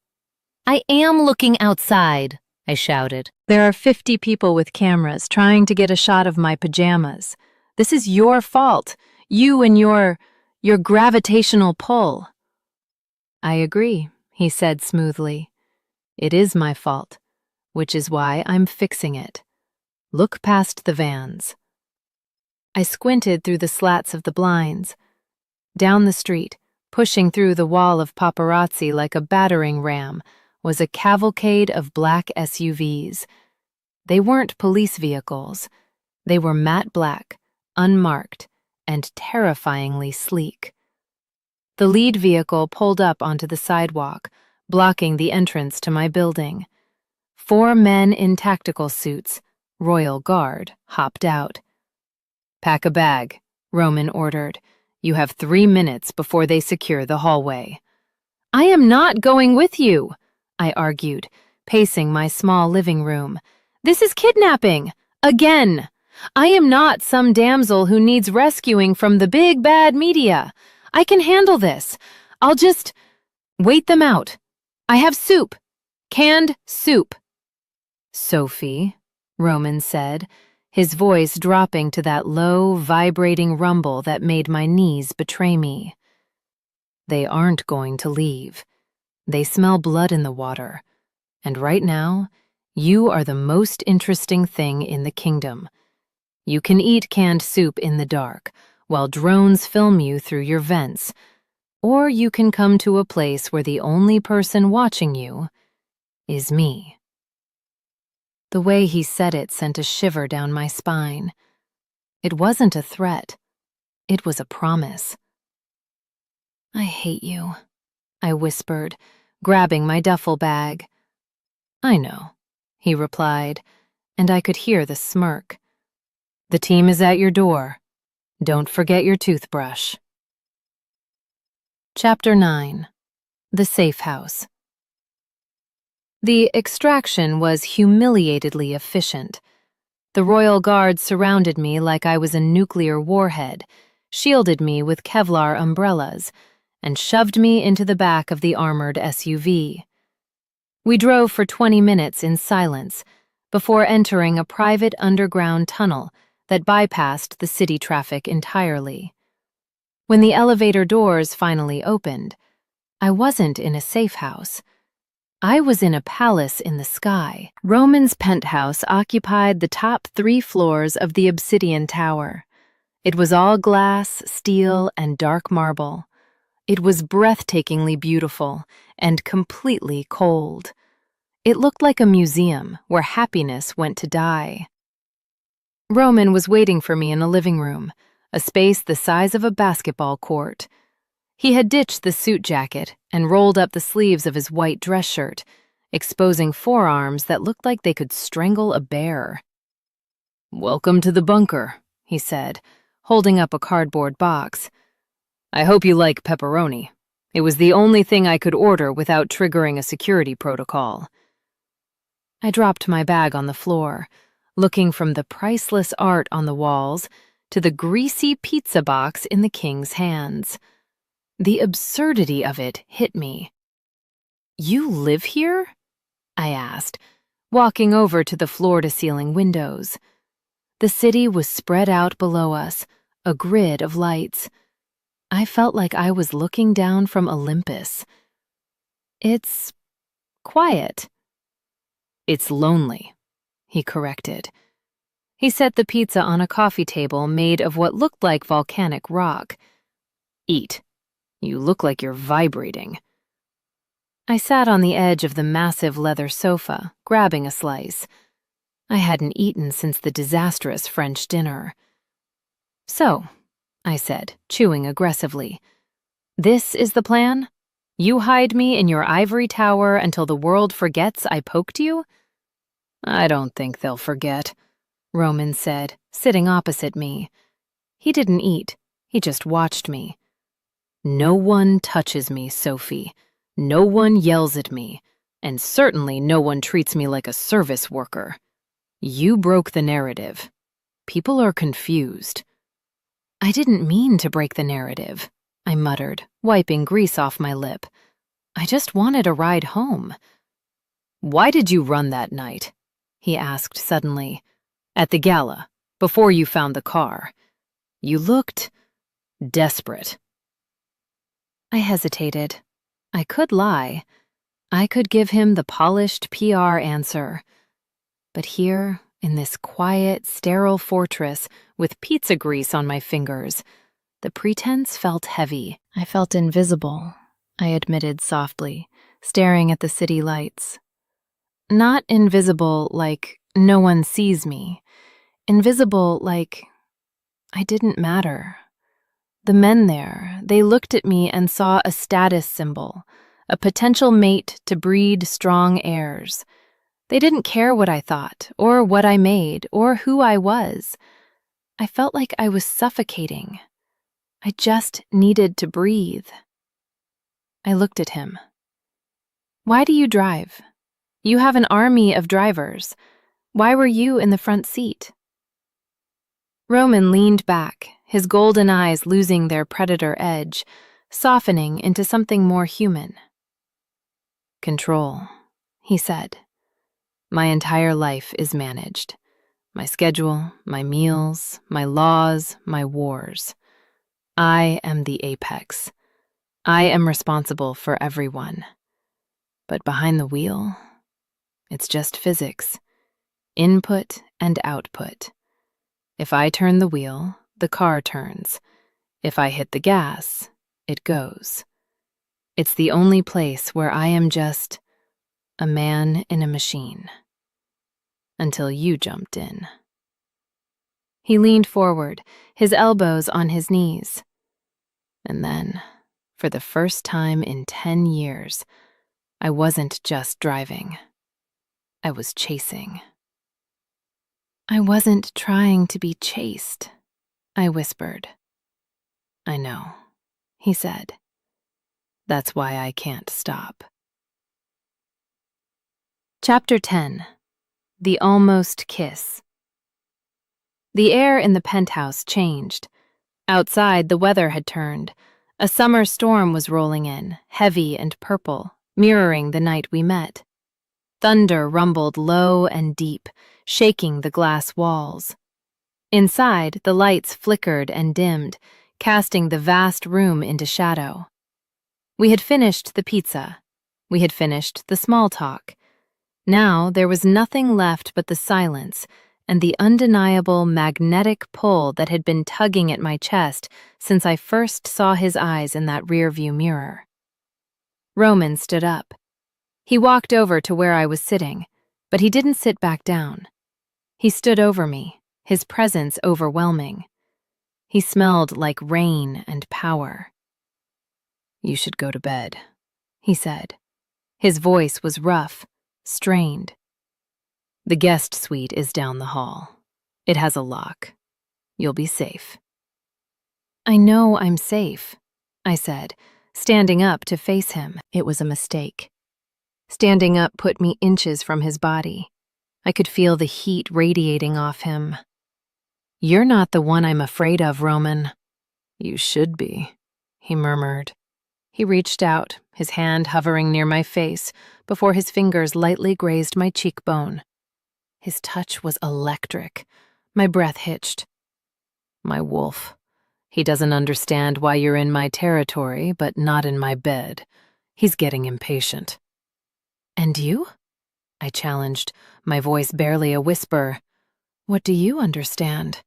I am looking outside, I shouted. There are 50 people with cameras trying to get a shot of my pajamas. This is your fault. You and your gravitational pull. I agree, he said smoothly. It is my fault, which is why I'm fixing it. Look past the vans. I squinted through the slats of the blinds. Down the street, pushing through the wall of paparazzi like a battering ram, was a cavalcade of black SUVs. They weren't police vehicles. They were matte black, unmarked, and terrifyingly sleek. The lead vehicle pulled up onto the sidewalk, blocking the entrance to my building. 4 men in tactical suits, Royal Guard, hopped out. Pack a bag, Roman ordered. You have 3 minutes before they secure the hallway. I am not going with you, I argued, pacing my small living room. This is kidnapping. Again. I am not some damsel who needs rescuing from the big bad media. I can handle this. I'll just wait them out. I have soup. Canned soup. Sophie, Roman said, his voice dropping to that low, vibrating rumble that made my knees betray me. They aren't going to leave. They smell blood in the water. And right now, you are the most interesting thing in the kingdom. You can eat canned soup in the dark, while drones film you through your vents. Or you can come to a place where the only person watching you is me. The way he said it sent a shiver down my spine. It wasn't a threat. It was a promise. I hate you, I whispered, grabbing my duffel bag. I know, he replied, and I could hear the smirk. The team is at your door. Don't forget your toothbrush. Chapter 9. The Safe House. The extraction was humiliatedly efficient. The Royal Guard surrounded me like I was a nuclear warhead, shielded me with Kevlar umbrellas, and shoved me into the back of the armored SUV. We drove for 20 minutes in silence before entering a private underground tunnel that bypassed the city traffic entirely. When the elevator doors finally opened, I wasn't in a safe house. I was in a palace in the sky. Roman's penthouse occupied the top 3 floors of the obsidian tower. It was all glass, steel, and dark marble. It was breathtakingly beautiful and completely cold. It looked like a museum where happiness went to die. Roman was waiting for me in the living room, a space the size of a basketball court. He had ditched the suit jacket and rolled up the sleeves of his white dress shirt, exposing forearms that looked like they could strangle a bear. "Welcome to the bunker," he said, holding up a cardboard box. "I hope you like pepperoni. It was the only thing I could order without triggering a security protocol." I dropped my bag on the floor, looking from the priceless art on the walls to the greasy pizza box in the king's hands. The absurdity of it hit me. "You live here?" I asked, walking over to the floor-to-ceiling windows. The city was spread out below us, a grid of lights. I felt like I was looking down from Olympus. "It's quiet." "It's lonely," he corrected. He set the pizza on a coffee table made of what looked like volcanic rock. "Eat. You look like you're vibrating." I sat on the edge of the massive leather sofa, grabbing a slice. I hadn't eaten since the disastrous French dinner. "So," I said, chewing aggressively, "this is the plan? You hide me in your ivory tower until the world forgets I poked you?" "I don't think they'll forget," Roman said, sitting opposite me. He didn't eat, he just watched me. "No one touches me, Sophie. No one yells at me, and certainly no one treats me like a service worker. You broke the narrative. People are confused." "I didn't mean to break the narrative," I muttered, wiping grease off my lip. "I just wanted a ride home." "Why did you run that night?" he asked suddenly. "At the gala, before you found the car. You looked desperate." I hesitated. I could lie. I could give him the polished PR answer. But here, in this quiet, sterile fortress with pizza grease on my fingers, the pretense felt heavy. I felt invisible, I admitted softly, staring at the city lights. Not invisible like no one sees me. Invisible like I didn't matter. The men there, they looked at me and saw a status symbol, a potential mate to breed strong heirs. They didn't care what I thought, or what I made, or who I was. I felt like I was suffocating. I just needed to breathe. I looked at him. "Why do you drive? You have an army of drivers. Why were you in the front seat?" Roman leaned back, his golden eyes losing their predator edge, softening into something more human. "Control," he said. "My entire life is managed. My schedule, my meals, my laws, my wars. I am the apex. I am responsible for everyone. But behind the wheel, it's just physics. Input and output. If I turn the wheel, the car turns. If I hit the gas, it goes. It's the only place where I am just a man in a machine. Until you jumped in." He leaned forward, his elbows on his knees. And then, for the first time in 10 years, I wasn't just driving. I was chasing. "I wasn't trying to be chased," I whispered. "I know," he said. "That's why I can't stop." Chapter 10. The Almost Kiss. The air in the penthouse changed. Outside, the weather had turned. A summer storm was rolling in, heavy and purple, mirroring the night we met. Thunder rumbled low and deep, shaking the glass walls. Inside, the lights flickered and dimmed, casting the vast room into shadow. We had finished the pizza. We had finished the small talk. Now there was nothing left but the silence and the undeniable magnetic pull that had been tugging at my chest since I first saw his eyes in that rearview mirror. Roman stood up. He walked over to where I was sitting, but he didn't sit back down. He stood over me, his presence overwhelming. He smelled like rain and power. "You should go to bed," he said. His voice was rough, strained. "The guest suite is down the hall. It has a lock. You'll be safe." "I know I'm safe," I said, standing up to face him. It was a mistake. Standing up put me inches from his body. I could feel the heat radiating off him. "You're not the one I'm afraid of, Roman." "You should be," he murmured. He reached out, his hand hovering near my face before his fingers lightly grazed my cheekbone. His touch was electric. My breath hitched. "My wolf. He doesn't understand why you're in my territory, but not in my bed. He's getting impatient." "And you?" I challenged, my voice barely a whisper. "What do you understand?"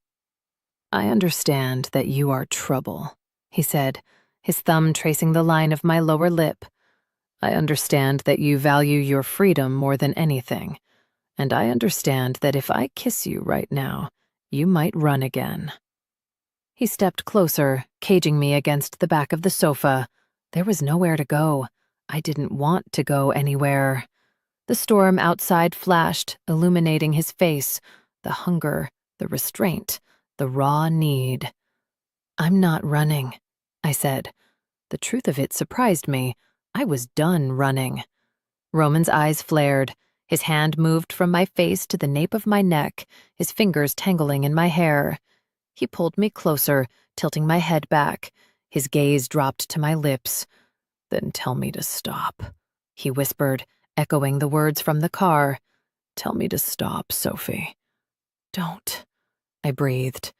"I understand that you are trouble," he said, his thumb tracing the line of my lower lip. "I understand that you value your freedom more than anything, and I understand that if I kiss you right now, you might run again." He stepped closer, caging me against the back of the sofa. There was nowhere to go. I didn't want to go anywhere. The storm outside flashed, illuminating his face, the hunger, the restraint, the raw need. "I'm not running," I said. The truth of it surprised me. I was done running. Roman's eyes flared. His hand moved from my face to the nape of my neck, his fingers tangling in my hair. He pulled me closer, tilting my head back. His gaze dropped to my lips. "Then tell me to stop," he whispered, echoing the words from the car. "Tell me to stop, Sophie." "Don't," I breathed.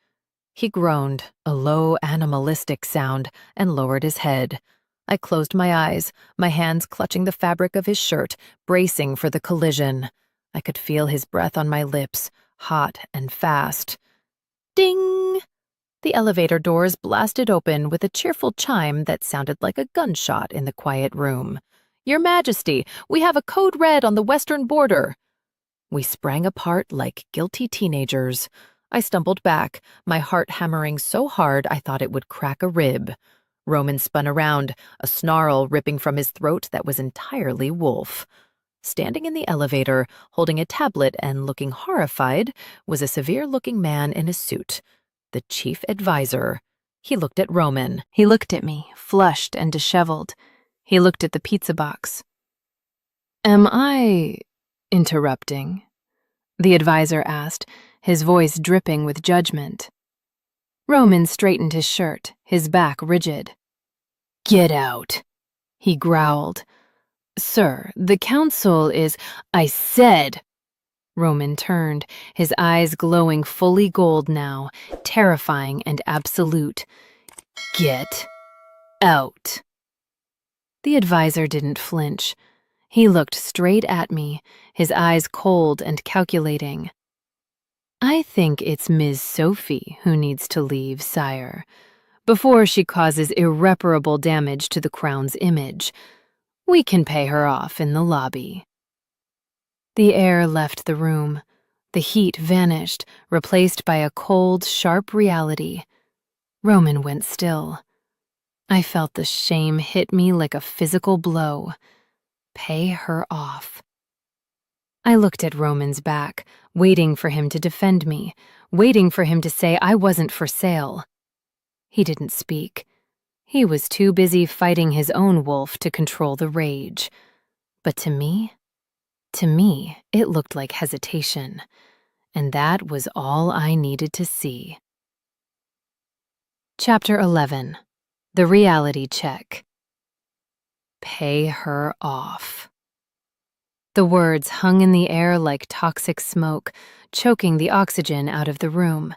He groaned, a low, animalistic sound, and lowered his head. I closed my eyes, my hands clutching the fabric of his shirt, bracing for the collision. I could feel his breath on my lips, hot and fast. Ding! The elevator doors blasted open with a cheerful chime that sounded like a gunshot in the quiet room. "Your Majesty, we have a code red on the western border." We sprang apart like guilty teenagers. I stumbled back, my heart hammering so hard I thought it would crack a rib. Roman spun around, a snarl ripping from his throat that was entirely wolf. Standing in the elevator, holding a tablet and looking horrified, was a severe-looking man in a suit. The chief advisor. He looked at Roman. He looked at me, flushed and disheveled. He looked at the pizza box. "Am I interrupting?" the advisor asked, his voice dripping with judgment. Roman straightened his shirt, his back rigid. "Get out," he growled. "Sir, the council is—" "I said—" Roman turned, his eyes glowing fully gold now, terrifying and absolute. "Get out." The advisor didn't flinch. He looked straight at me, his eyes cold and calculating. "I think it's Ms. Sophie who needs to leave, sire, before she causes irreparable damage to the crown's image. We can pay her off in the lobby." The air left the room. The heat vanished, replaced by a cold, sharp reality. Roman went still. I felt the shame hit me like a physical blow. Pay her off. I looked at Roman's back, waiting for him to defend me, waiting for him to say I wasn't for sale. He didn't speak. He was too busy fighting his own wolf to control the rage. But to me, it looked like hesitation, and that was all I needed to see. Chapter 11. The Reality Check. Pay her off. The words hung in the air like toxic smoke, choking the oxygen out of the room.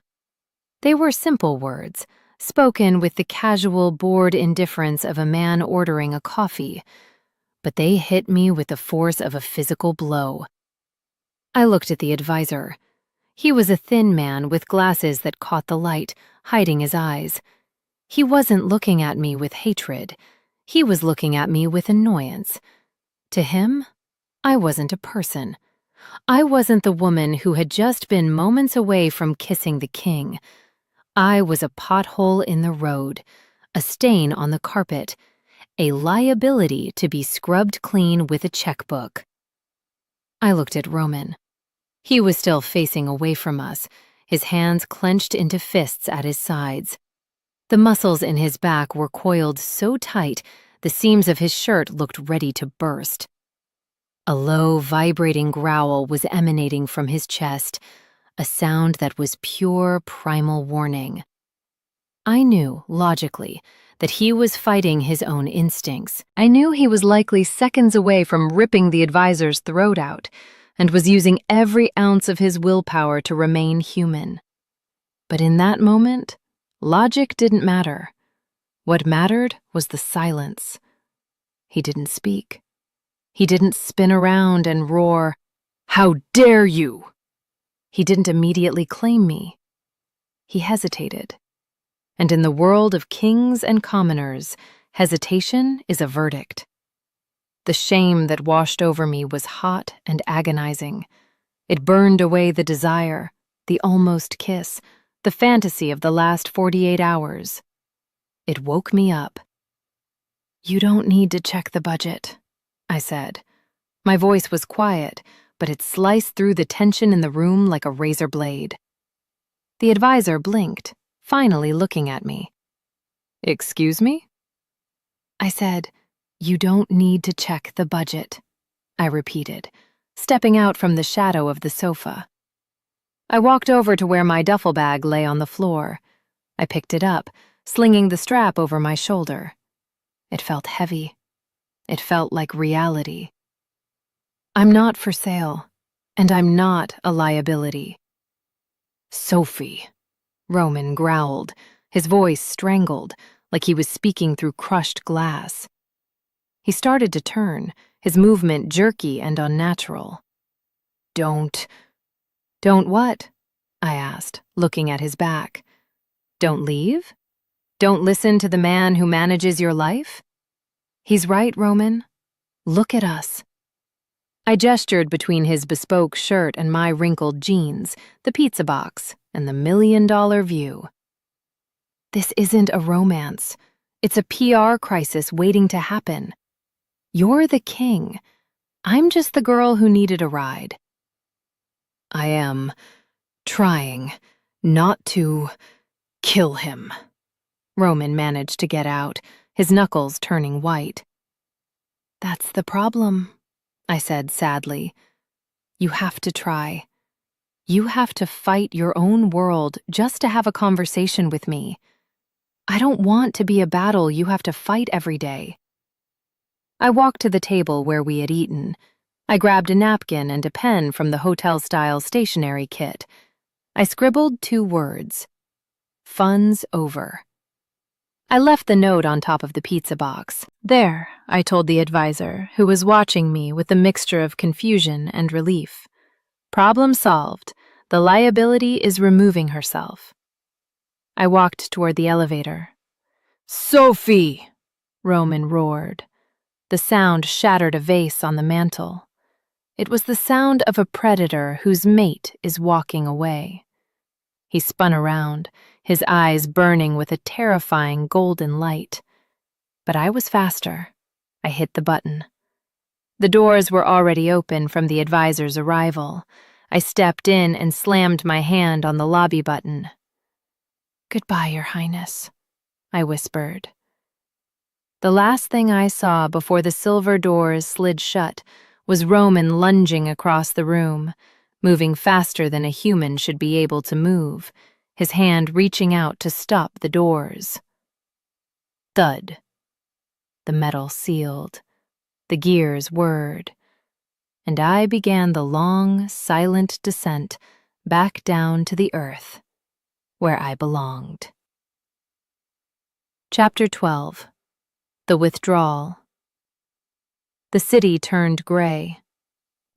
They were simple words, spoken with the casual, bored indifference of a man ordering a coffee, but they hit me with the force of a physical blow. I looked at the advisor. He was a thin man with glasses that caught the light, hiding his eyes. He wasn't looking at me with hatred. He was looking at me with annoyance. To him, I wasn't a person. I wasn't the woman who had just been moments away from kissing the king. I was a pothole in the road, a stain on the carpet, a liability to be scrubbed clean with a checkbook. I looked at Roman. He was still facing away from us, his hands clenched into fists at his sides. The muscles in his back were coiled so tight, the seams of his shirt looked ready to burst. A low, vibrating growl was emanating from his chest, a sound that was pure primal warning. I knew, logically, that he was fighting his own instincts. I knew he was likely seconds away from ripping the advisor's throat out, and was using every ounce of his willpower to remain human. But in that moment, logic didn't matter. What mattered was the silence. He didn't speak. He didn't spin around and roar, "How dare you!" He didn't immediately claim me. He hesitated. And in the world of kings and commoners, hesitation is a verdict. The shame that washed over me was hot and agonizing. It burned away the desire, the almost kiss, the fantasy of the last 48 hours. It woke me up. "You don't need to check the budget," I said. My voice was quiet, but it sliced through the tension in the room like a razor blade. The advisor blinked, finally looking at me. "Excuse me?" I said, "You don't need to check the budget," I repeated, stepping out from the shadow of the sofa. I walked over to where my duffel bag lay on the floor. I picked it up, slinging the strap over my shoulder. It felt heavy. It felt like reality. I'm not for sale, and I'm not a liability. "Sophie," Roman growled, his voice strangled, like he was speaking through crushed glass. He started to turn, his movement jerky and unnatural. Don't what?" I asked, looking at his back. "Don't leave? Don't listen to the man who manages your life?" "He's right, Roman. Look at us." I gestured between his bespoke shirt and my wrinkled jeans, the pizza box, and the $1,000,000 view. "This isn't a romance. It's a PR crisis waiting to happen. You're the king. I'm just the girl who needed a ride." "I am trying not to kill him," Roman managed to get out, his knuckles turning white. "That's the problem," I said sadly. "You have to try. You have to fight your own world just to have a conversation with me. I don't want to be a battle you have to fight every day." I walked to the table where we had eaten. I grabbed a napkin and a pen from the hotel-style stationery kit. I scribbled 2 words. "Fun's over." I left the note on top of the pizza box. "There," I told the advisor, who was watching me with a mixture of confusion and relief. "Problem solved. The liability is removing herself." I walked toward the elevator. "Sophie!" Roman roared. The sound shattered a vase on the mantel. It was the sound of a predator whose mate is walking away. He spun around, his eyes burning with a terrifying golden light. But I was faster. I hit the button. The doors were already open from the advisor's arrival. I stepped in and slammed my hand on the lobby button. "Goodbye, Your Highness," I whispered. The last thing I saw before the silver doors slid shut was Roman lunging across the room, moving faster than a human should be able to move, his hand reaching out to stop the doors. Thud. The metal sealed. The gears whirred. And I began the long, silent descent back down to the earth, where I belonged. Chapter 12. The Withdrawal. The city turned gray.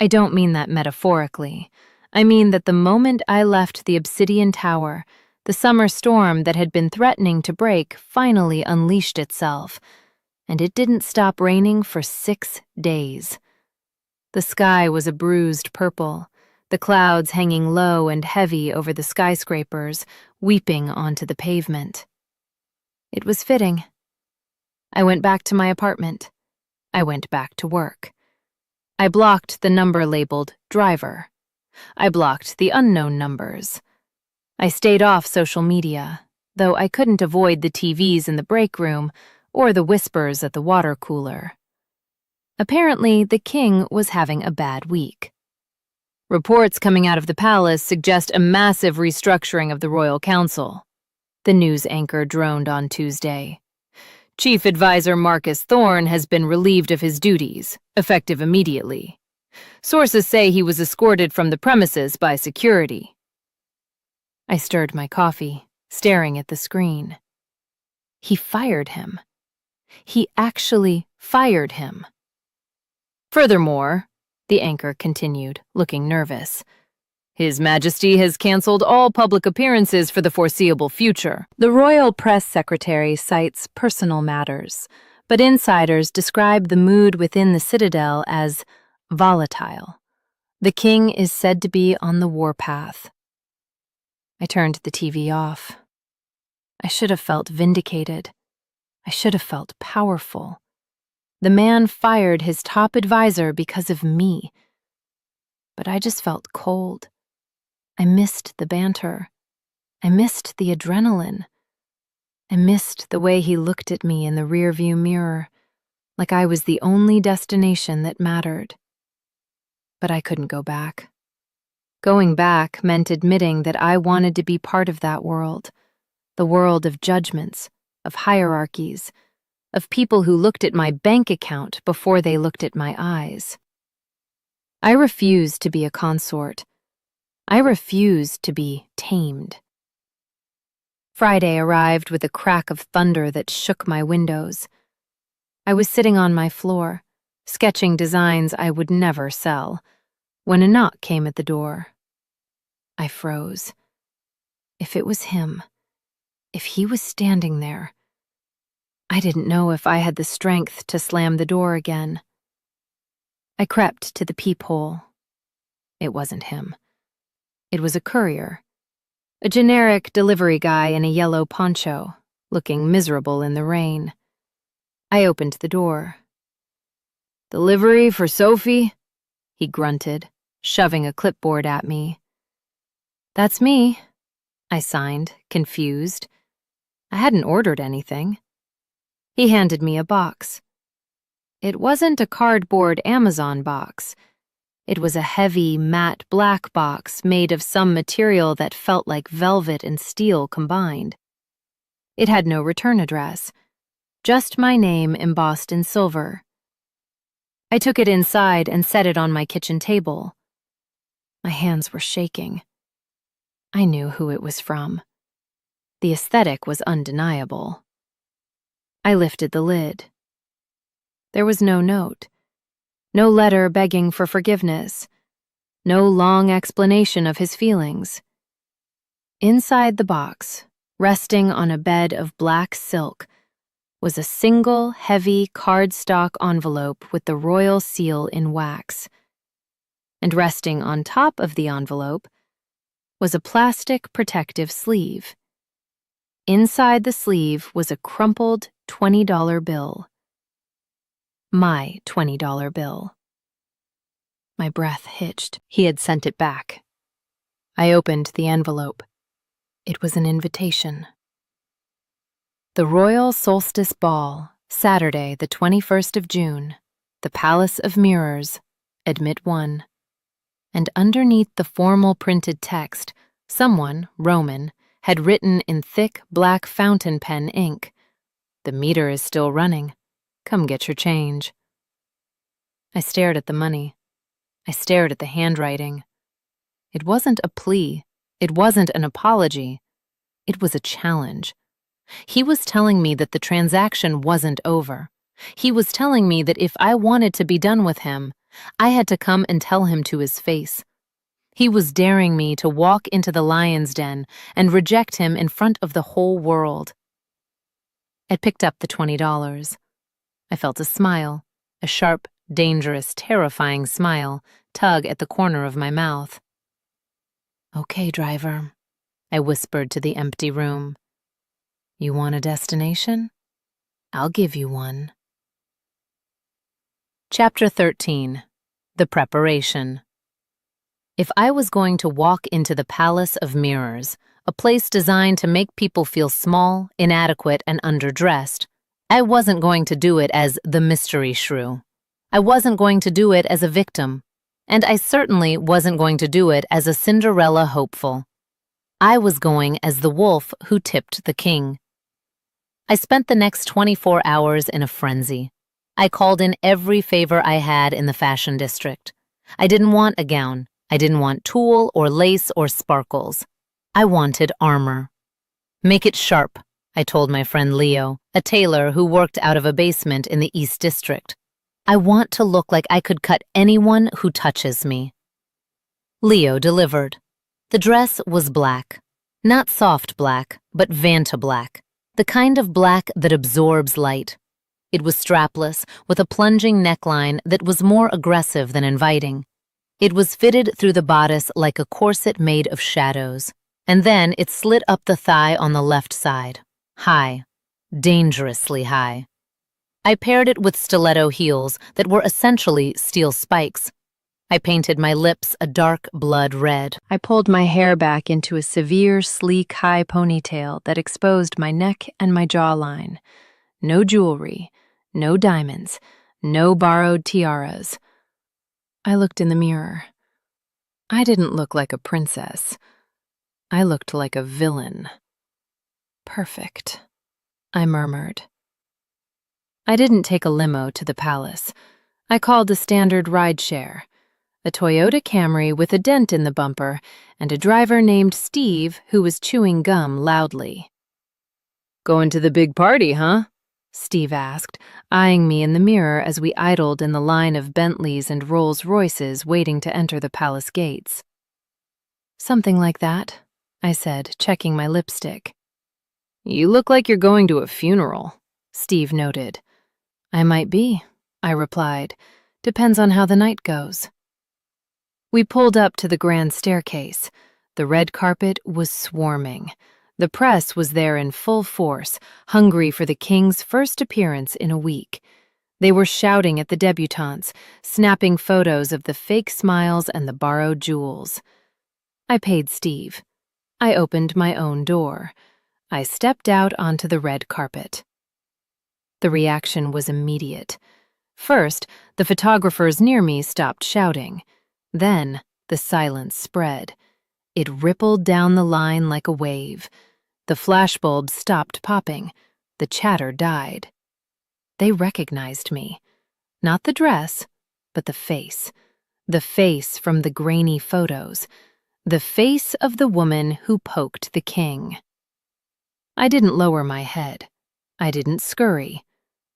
I don't mean that metaphorically. I mean that the moment I left the obsidian tower, the summer storm that had been threatening to break finally unleashed itself, and it didn't stop raining for 6 days. The sky was a bruised purple, the clouds hanging low and heavy over the skyscrapers, weeping onto the pavement. It was fitting. I went back to my apartment. I went back to work. I blocked the number labeled driver. I blocked the unknown numbers. I stayed off social media, though I couldn't avoid the TVs in the break room or the whispers at the water cooler. Apparently, the king was having a bad week. Reports coming out of the palace suggest a massive restructuring of the royal council. The news anchor droned on Tuesday. Chief Advisor Marcus Thorne has been relieved of his duties, effective immediately. Sources say he was escorted from the premises by security. I stirred my coffee, staring at the screen. He fired him. He actually fired him. Furthermore, the anchor continued, looking nervous, His Majesty has cancelled all public appearances for the foreseeable future. The royal press secretary cites personal matters, but insiders describe the mood within the citadel as volatile. The king is said to be on the warpath. I turned the TV off. I should have felt vindicated. I should have felt powerful. The man fired his top advisor because of me. But I just felt cold. I missed the banter. I missed the adrenaline. I missed the way he looked at me in the rearview mirror, like I was the only destination that mattered. But I couldn't go back. Going back meant admitting that I wanted to be part of that world, the world of judgments, of hierarchies, of people who looked at my bank account before they looked at my eyes. I refused to be a consort. I refused to be tamed. Friday arrived with a crack of thunder that shook my windows. I was sitting on my floor, sketching designs I would never sell, when a knock came at the door. I froze. If it was him, if he was standing there, I didn't know if I had the strength to slam the door again. I crept to the peephole. It wasn't him. It was a courier, a generic delivery guy in a yellow poncho, looking miserable in the rain. I opened the door. "Delivery for Sophie?" he grunted, shoving a clipboard at me. "That's me," I signed, confused. I hadn't ordered anything. He handed me a box. It wasn't a cardboard Amazon box. It was a heavy, matte black box made of some material that felt like velvet and steel combined. It had no return address, just my name embossed in silver. I took it inside and set it on my kitchen table. My hands were shaking. I knew who it was from. The aesthetic was undeniable. I lifted the lid. There was no note, no letter begging for forgiveness, no long explanation of his feelings. Inside the box, resting on a bed of black silk, was a single, heavy cardstock envelope with the royal seal in wax. And resting on top of the envelope was a plastic protective sleeve. Inside the sleeve was a crumpled $20 bill. My $20 bill. My breath hitched. He had sent it back. I opened the envelope. It was an invitation. The Royal Solstice Ball, Saturday, the 21st of June, the Palace of Mirrors, Admit 1. And underneath the formal printed text, someone, Roman, had written in thick black fountain pen ink, "The meter is still running. Come get your change." I stared at the money. I stared at the handwriting. It wasn't a plea. It wasn't an apology. It was a challenge. He was telling me that the transaction wasn't over. He was telling me that if I wanted to be done with him, I had to come and tell him to his face. He was daring me to walk into the lion's den and reject him in front of the whole world. I picked up the $20. I felt a smile, a sharp, dangerous, terrifying smile, tug at the corner of my mouth. "Okay, driver," I whispered to the empty room. "You want a destination? I'll give you one." Chapter 13. The Preparation. If I was going to walk into the Palace of Mirrors, a place designed to make people feel small, inadequate, and underdressed, I wasn't going to do it as the mystery shrew. I wasn't going to do it as a victim. And I certainly wasn't going to do it as a Cinderella hopeful. I was going as the wolf who tipped the king. I spent the next 24 hours in a frenzy. I called in every favor I had in the fashion district. I didn't want a gown. I didn't want tulle or lace or sparkles. I wanted armor. "Make it sharp," I told my friend Leo, a tailor who worked out of a basement in the East District. "I want to look like I could cut anyone who touches me." Leo delivered. The dress was black. Not soft black, but Vanta black. The kind of black that absorbs light. It was strapless, with a plunging neckline that was more aggressive than inviting. It was fitted through the bodice like a corset made of shadows, and then it slid up the thigh on the left side. High. Dangerously high. I paired it with stiletto heels that were essentially steel spikes. I painted my lips a dark blood red. I pulled my hair back into a severe, sleek, high ponytail that exposed my neck and my jawline. No jewelry, no diamonds, no borrowed tiaras. I looked in the mirror. I didn't look like a princess. I looked like a villain. "Perfect," I murmured. I didn't take a limo to the palace. I called a standard rideshare. A Toyota Camry with a dent in the bumper and a driver named Steve who was chewing gum loudly. "Going to the big party, huh?" Steve asked, eyeing me in the mirror as we idled in the line of Bentleys and Rolls-Royces waiting to enter the palace gates. "Something like that," I said, checking my lipstick. "You look like you're going to a funeral," Steve noted. "I might be," I replied. "Depends on how the night goes." We pulled up to the grand staircase. The red carpet was swarming. The press was there in full force, hungry for the king's first appearance in a week. They were shouting at the debutantes, snapping photos of the fake smiles and the borrowed jewels. I paid Steve. I opened my own door. I stepped out onto the red carpet. The reaction was immediate. First, the photographers near me stopped shouting. Then, the silence spread. It rippled down the line like a wave. The flashbulbs stopped popping. The chatter died. They recognized me. Not the dress, but the face. The face from the grainy photos. The face of the woman who poked the king. I didn't lower my head. I didn't scurry.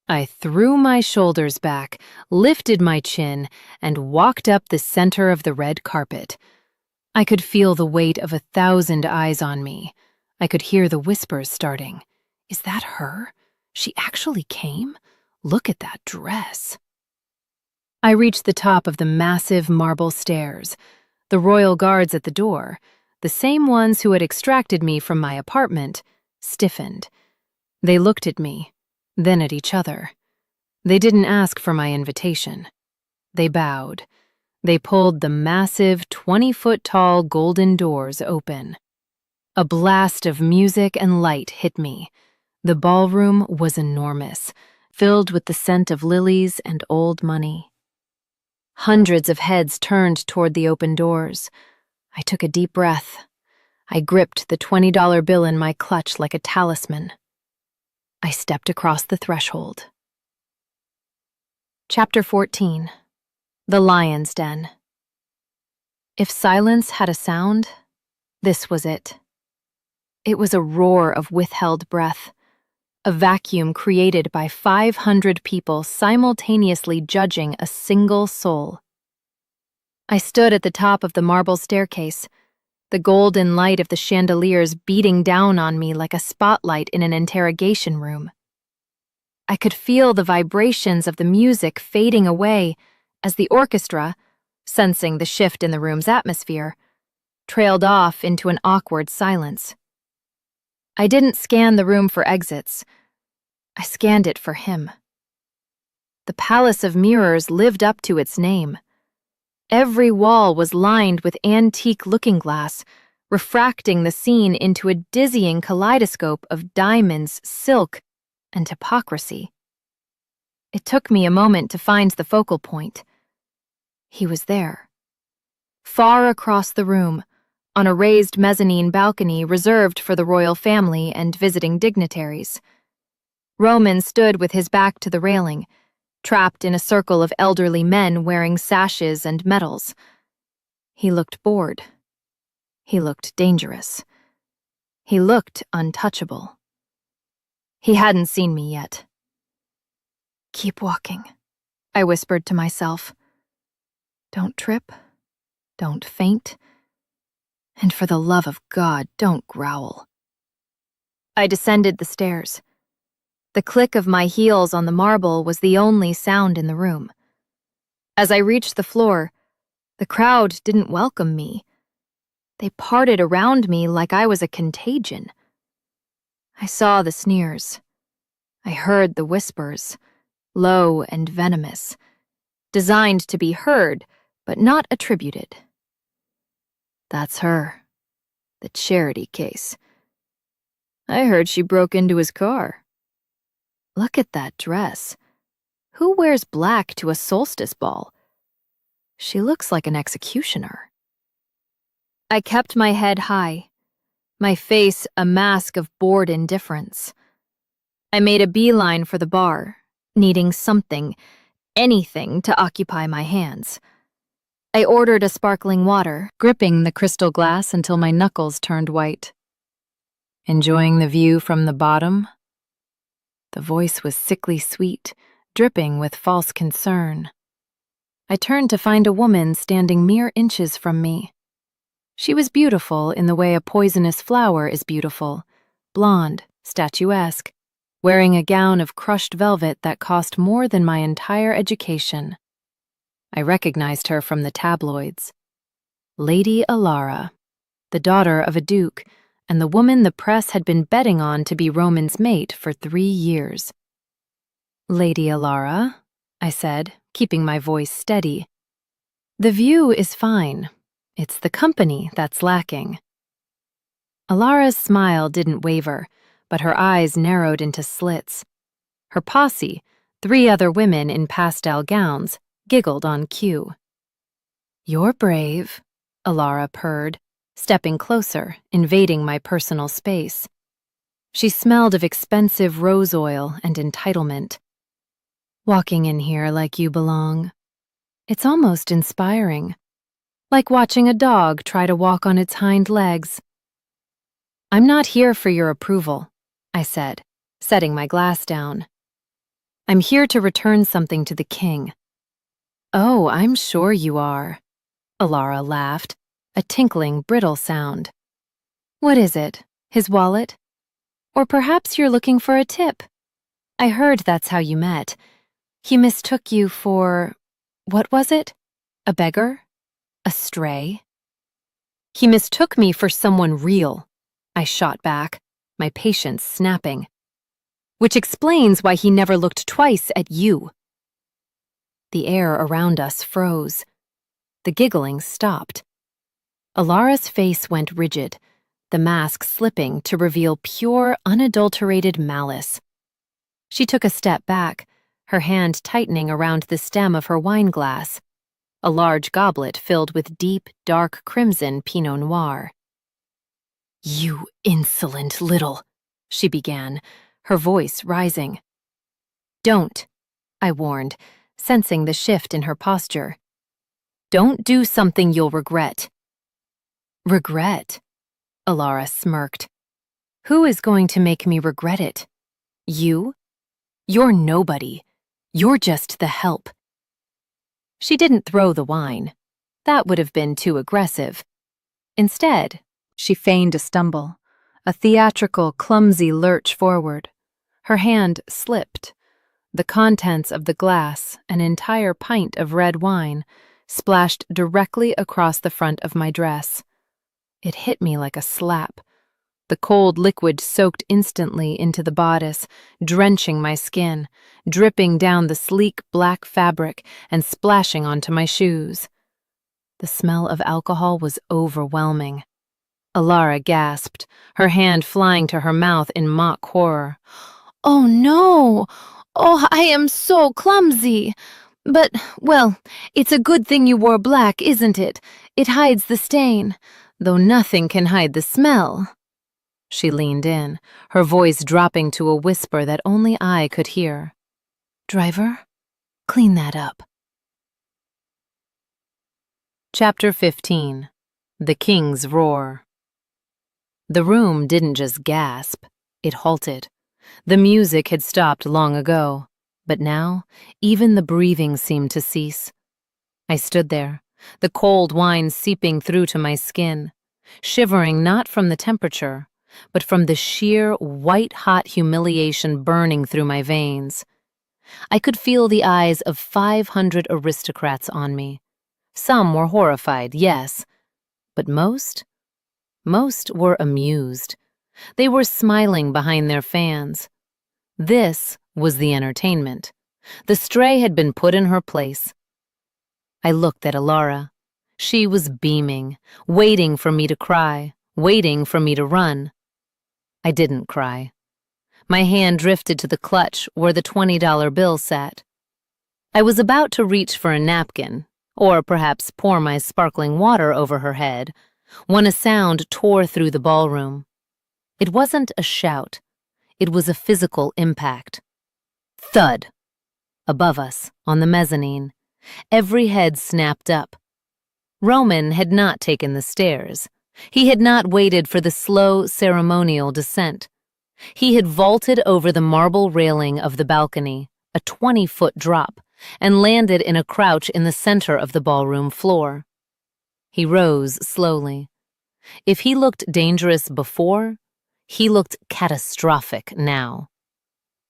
I threw my shoulders back, lifted my chin, and walked up the center of the red carpet. I could feel the weight of 1,000 eyes on me. I could hear the whispers starting. "Is that her? She actually came? Look at that dress." I reached the top of the massive marble stairs. The royal guards at the door, the same ones who had extracted me from my apartment, stiffened. They looked at me, then at each other. They didn't ask for my invitation. They bowed. They pulled the massive 20-foot-tall golden doors open. A blast of music and light hit me. The ballroom was enormous, filled with the scent of lilies and old money. Hundreds of heads turned toward the open doors. I took a deep breath. I gripped the $20 bill in my clutch like a talisman. I stepped across the threshold. Chapter 14. The Lion's Den. If silence had a sound, this was it. It was a roar of withheld breath, a vacuum created by 500 people simultaneously judging a single soul. I stood at the top of the marble staircase, the golden light of the chandeliers beating down on me like a spotlight in an interrogation room. I could feel the vibrations of the music fading away as the orchestra, sensing the shift in the room's atmosphere, trailed off into an awkward silence. I didn't scan the room for exits. I scanned it for him. The Palace of Mirrors lived up to its name. Every wall was lined with antique looking-glass, refracting the scene into a dizzying kaleidoscope of diamonds, silk, and hypocrisy. It took me a moment to find the focal point. He was there. Far across the room, on a raised mezzanine balcony reserved for the royal family and visiting dignitaries. Roman stood with his back to the railing, trapped in a circle of elderly men wearing sashes and medals. He looked bored. He looked dangerous. He looked untouchable. He hadn't seen me yet. "Keep walking," I whispered to myself. "Don't trip. Don't faint. And for the love of God, don't growl." I descended the stairs. The click of my heels on the marble was the only sound in the room. As I reached the floor, the crowd didn't welcome me. They parted around me like I was a contagion. I saw the sneers. I heard the whispers, low and venomous, designed to be heard but not attributed. "That's her. The charity case. I heard she broke into his car. Look at that dress. Who wears black to a solstice ball? She looks like an executioner." I kept my head high, my face a mask of bored indifference. I made a beeline for the bar, needing something, anything to occupy my hands. I ordered a sparkling water, gripping the crystal glass until my knuckles turned white. "Enjoying the view from the bottom?" The voice was sickly sweet, dripping with false concern. I turned to find a woman standing mere inches from me. She was beautiful in the way a poisonous flower is beautiful, blonde, statuesque, wearing a gown of crushed velvet that cost more than my entire education. I recognized her from the tabloids. Lady Alara, the daughter of a duke, and the woman the press had been betting on to be Roman's mate for 3 years. "Lady Alara," I said, keeping my voice steady. "The view is fine. It's the company that's lacking." Alara's smile didn't waver, but her eyes narrowed into slits. Her posse, 3 other women in pastel gowns, giggled on cue. "You're brave," Alara purred, stepping closer, invading my personal space. She smelled of expensive rose oil and entitlement. "Walking in here like you belong. It's almost inspiring. Like watching a dog try to walk on its hind legs." "I'm not here for your approval," I said, setting my glass down. "I'm here to return something to the king." "Oh, I'm sure you are," Alara laughed, a tinkling, brittle sound. "What is it? His wallet? Or perhaps you're looking for a tip? I heard that's how you met. He mistook you for... what was it? A beggar? A stray?" "He mistook me for someone real," I shot back, my patience snapping. "Which explains why he never looked twice at you." The air around us froze. The giggling stopped. Alara's face went rigid, the mask slipping to reveal pure, unadulterated malice. She took a step back, her hand tightening around the stem of her wine glass, a large goblet filled with deep, dark crimson Pinot Noir. "You insolent little," she began, her voice rising. "Don't," I warned, sensing the shift in her posture. "Don't do something you'll regret." "Regret?" Alara smirked. "Who is going to make me regret it? You? You're nobody. You're just the help." She didn't throw the wine. That would have been too aggressive. Instead, She feigned a stumble, a theatrical, clumsy lurch forward. Her hand slipped. The contents of the glass, an entire pint of red wine, splashed directly across the front of my dress. It hit me like a slap. The cold liquid soaked instantly into the bodice, drenching my skin, dripping down the sleek black fabric and splashing onto my shoes. The smell of alcohol was overwhelming. Alara gasped, her hand flying to her mouth in mock horror. "Oh no! Oh, I am so clumsy! But, well, it's a good thing you wore black, isn't it? It hides the stain, though nothing can hide the smell." She leaned in, her voice dropping to a whisper that only I could hear. "Driver, clean that up." Chapter 15. The King's Roar. The room didn't just gasp, it halted. The music had stopped long ago, but now even the breathing seemed to cease. I stood there, the cold wine seeping through to my skin, shivering not from the temperature, but from the sheer white-hot humiliation burning through my veins. I could feel the eyes of 500 aristocrats on me. Some were horrified, yes, but most were amused. They were smiling behind their fans. This was the entertainment. The stray had been put in her place. I looked at Alara. She was beaming, waiting for me to cry, waiting for me to run. I didn't cry. My hand drifted to the clutch where the $20 bill sat. I was about to reach for a napkin, or perhaps pour my sparkling water over her head, when a sound tore through the ballroom. It wasn't a shout. It was a physical impact. Thud! Above us, on the mezzanine, every head snapped up. Roman had not taken the stairs. He had not waited for the slow, ceremonial descent. He had vaulted over the marble railing of the balcony, a 20-foot drop, and landed in a crouch in the center of the ballroom floor. He rose slowly. If he looked dangerous before, he looked catastrophic now.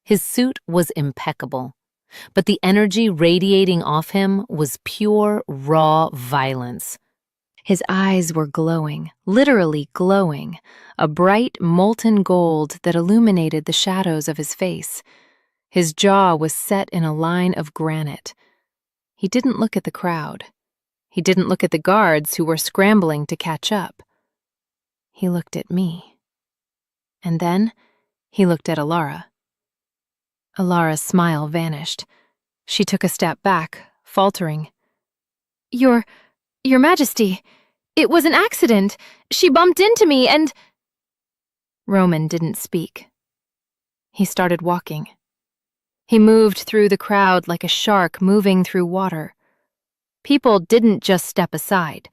His suit was impeccable, but the energy radiating off him was pure, raw violence. His eyes were glowing, literally glowing, a bright, molten gold that illuminated the shadows of his face. His jaw was set in a line of granite. He didn't look at the crowd. He didn't look at the guards who were scrambling to catch up. He looked at me. And then he looked at Alara. Alara's smile vanished. She took a step back, faltering. Your Majesty, it was an accident. She bumped into me and—" Roman didn't speak. He started walking. He moved through the crowd like a shark moving through water. People didn't just step aside.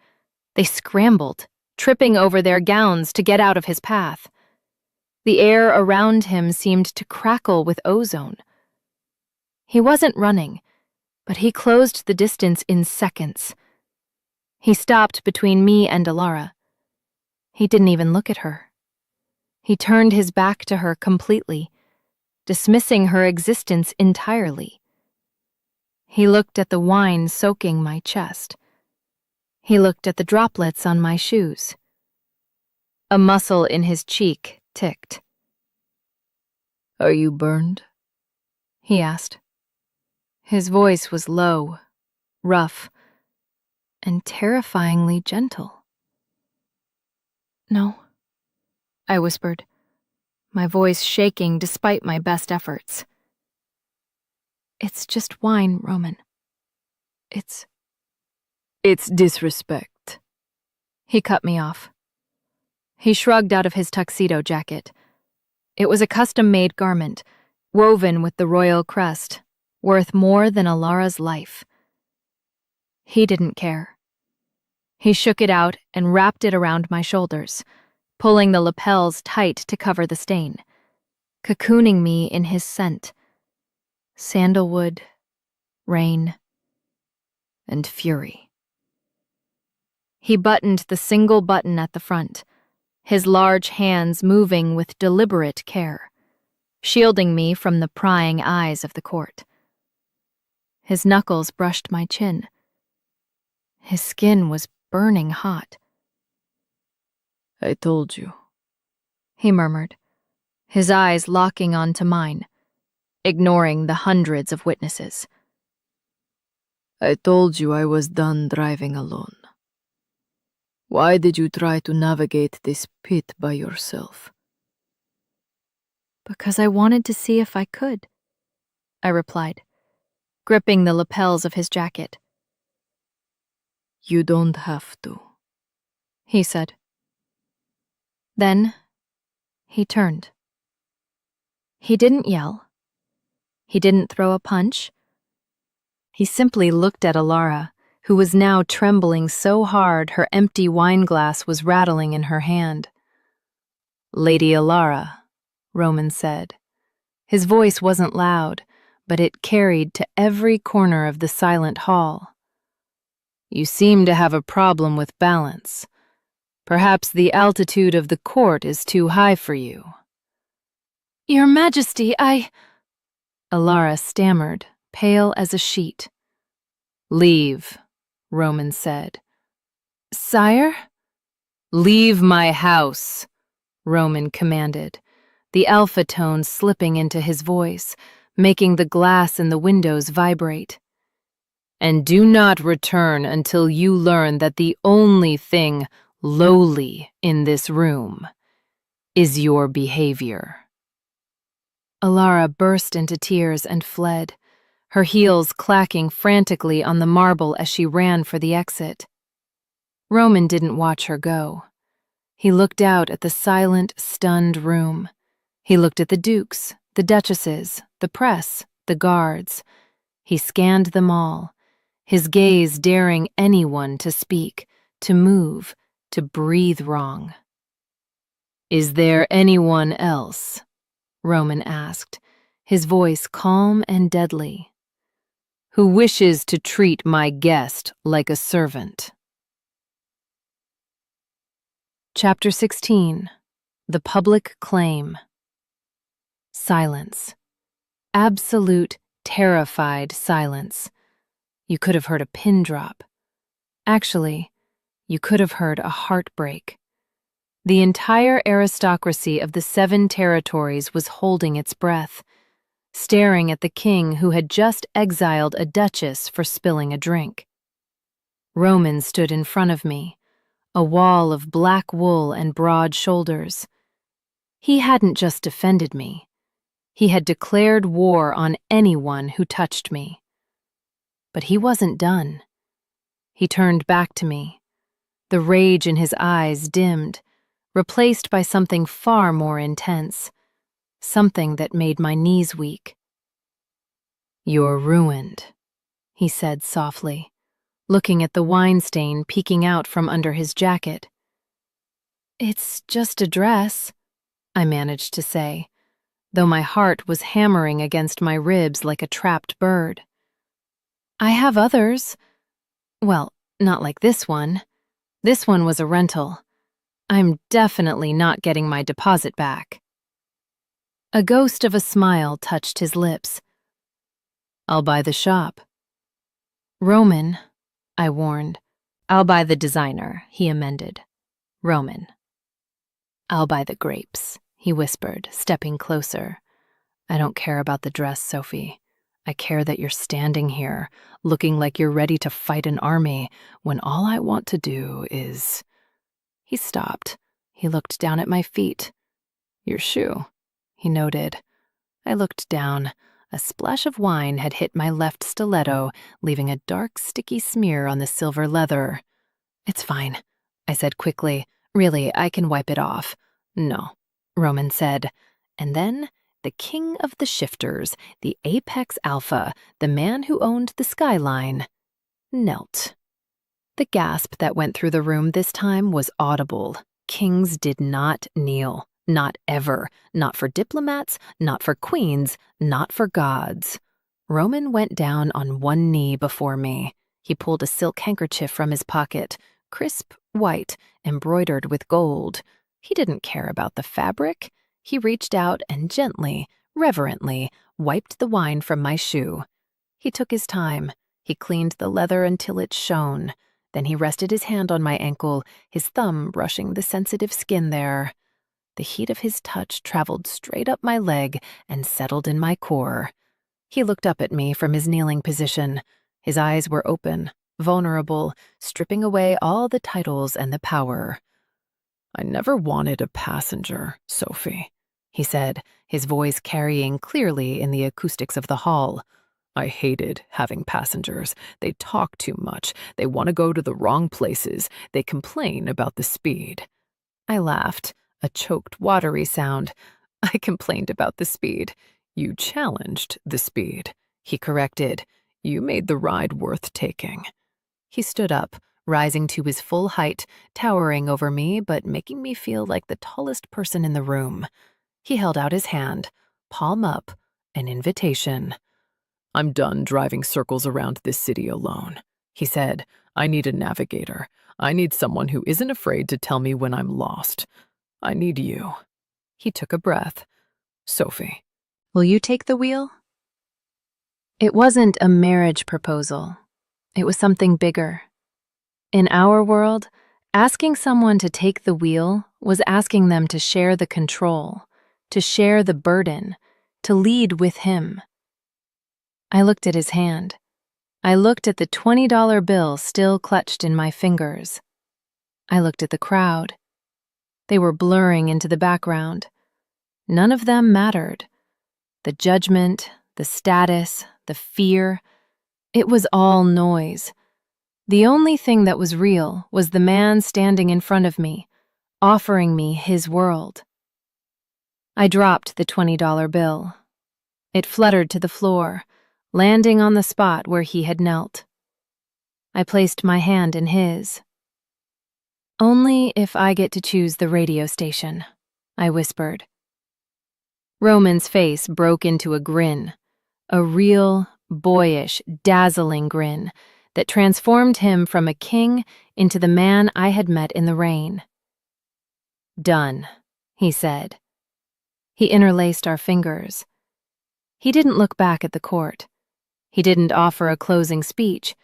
They scrambled, tripping over their gowns to get out of his path. The air around him seemed to crackle with ozone. He wasn't running, but he closed the distance in seconds. He stopped between me and Alara. He didn't even look at her. He turned his back to her completely, dismissing her existence entirely. He looked at the wine soaking my chest. He looked at the droplets on my shoes. A muscle in his cheek ticked. "Are you burned?" he asked. His voice was low, rough, and terrifyingly gentle. "No," I whispered, my voice shaking despite my best efforts. "It's just wine, Roman. It's disrespect." He cut me off. He shrugged out of his tuxedo jacket. It was a custom-made garment, woven with the royal crest, worth more than Alara's life. He didn't care. He shook it out and wrapped it around my shoulders, pulling the lapels tight to cover the stain, cocooning me in his scent. Sandalwood, rain, and fury. He buttoned the single button at the front, his large hands moving with deliberate care, shielding me from the prying eyes of the court. His knuckles brushed my chin. His skin was burning hot. "I told you," he murmured, his eyes locking onto mine, ignoring the hundreds of witnesses. "I told you I was done driving alone. Why did you try to navigate this pit by yourself?" Because I wanted to see if I could, I replied, gripping the lapels of his jacket. "You don't have to," he said. Then he turned. He didn't yell. He didn't throw a punch. He simply looked at Alara, who was now trembling so hard her empty wine glass was rattling in her hand. "Lady Alara," Roman said. His voice wasn't loud, but it carried to every corner of the silent hall. "You seem to have a problem with balance. Perhaps the altitude of the court is too high for you." "Your Majesty, Alara stammered, pale as a sheet. "Leave," Roman said. "Sire?" "Leave my house," Roman commanded, the alpha tone slipping into his voice, making the glass in the windows vibrate. "And do not return until you learn that the only thing lowly in this room is your behavior." Alara burst into tears and fled, her heels clacking frantically on the marble as she ran for the exit. Roman didn't watch her go. He looked out at the silent, stunned room. He looked at the dukes, the duchesses, the press, the guards. He scanned them all, his gaze daring anyone to speak, to move, to breathe wrong. "Is there anyone else?" Roman asked, his voice calm and deadly. "Who wishes to treat my guest like a servant?" Chapter 16. The Public Claim. Silence. Absolute, terrified silence. You could have heard a pin drop. Actually, you could have heard a heartbreak. The entire aristocracy of the 7 territories was holding its breath, staring at the king who had just exiled a duchess for spilling a drink. Roman stood in front of me, a wall of black wool and broad shoulders. He hadn't just defended me. He had declared war on anyone who touched me. But he wasn't done. He turned back to me. The rage in his eyes dimmed, replaced by something far more intense, something that made my knees weak. "You're ruined," he said softly, looking at the wine stain peeking out from under his jacket. "It's just a dress," I managed to say, though my heart was hammering against my ribs like a trapped bird. "I have others. Well, not like this one. This one was a rental. I'm definitely not getting my deposit back." A ghost of a smile touched his lips. "I'll buy the shop." "Roman," I warned. "I'll buy the designer," he amended. "Roman." "I'll buy the grapes," he whispered, stepping closer. "I don't care about the dress, Sophie. I care that you're standing here, looking like you're ready to fight an army, when all I want to do is—" He stopped. He looked down at my feet. "Your shoe," he noted. I looked down. A splash of wine had hit my left stiletto, leaving a dark, sticky smear on the silver leather. "It's fine," I said quickly. "Really, I can wipe it off." "No," Roman said. And then the king of the shifters, the apex alpha, the man who owned the skyline, knelt. The gasp that went through the room this time was audible. Kings did not kneel. Not ever. Not for diplomats, not for queens, not for gods. Roman went down on one knee before me. He pulled a silk handkerchief from his pocket, crisp white, embroidered with gold. He didn't care about the fabric. He reached out and gently, reverently, wiped the wine from my shoe. He took his time. He cleaned the leather until it shone. Then he rested his hand on my ankle, his thumb brushing the sensitive skin there. The heat of his touch traveled straight up my leg and settled in my core. He looked up at me from his kneeling position. His eyes were open, vulnerable, stripping away all the titles and the power. "I never wanted a passenger, Sophie," he said, his voice carrying clearly in the acoustics of the hall. "I hated having passengers. They talk too much. They want to go to the wrong places. They complain about the speed." I laughed, a choked, watery sound. "I complained about the speed. You challenged the speed," he corrected. "You made the ride worth taking." He stood up, rising to his full height, towering over me but making me feel like the tallest person in the room. He held out his hand, palm up, an invitation. "I'm done driving circles around this city alone," he said. "I need a navigator. I need someone who isn't afraid to tell me when I'm lost. I need you." He took a breath. "Sophie." Will you take the wheel? It wasn't a marriage proposal. It was something bigger. In our world, asking someone to take the wheel was asking them to share the control, to share the burden, to lead with him. I looked at his hand. I looked at the $20 bill still clutched in my fingers. I looked at the crowd. They were blurring into the background. None of them mattered. The judgment, the status, the fear, it was all noise. The only thing that was real was the man standing in front of me, offering me his world. I dropped the $20 bill. It fluttered to the floor, landing on the spot where he had knelt. I placed my hand in his. "Only if I get to choose the radio station," I whispered. Roman's face broke into a grin, a real, boyish, dazzling grin that transformed him from a king into the man I had met in the rain. "Done," he said. He interlaced our fingers. He didn't look back at the court. He didn't offer a closing speech.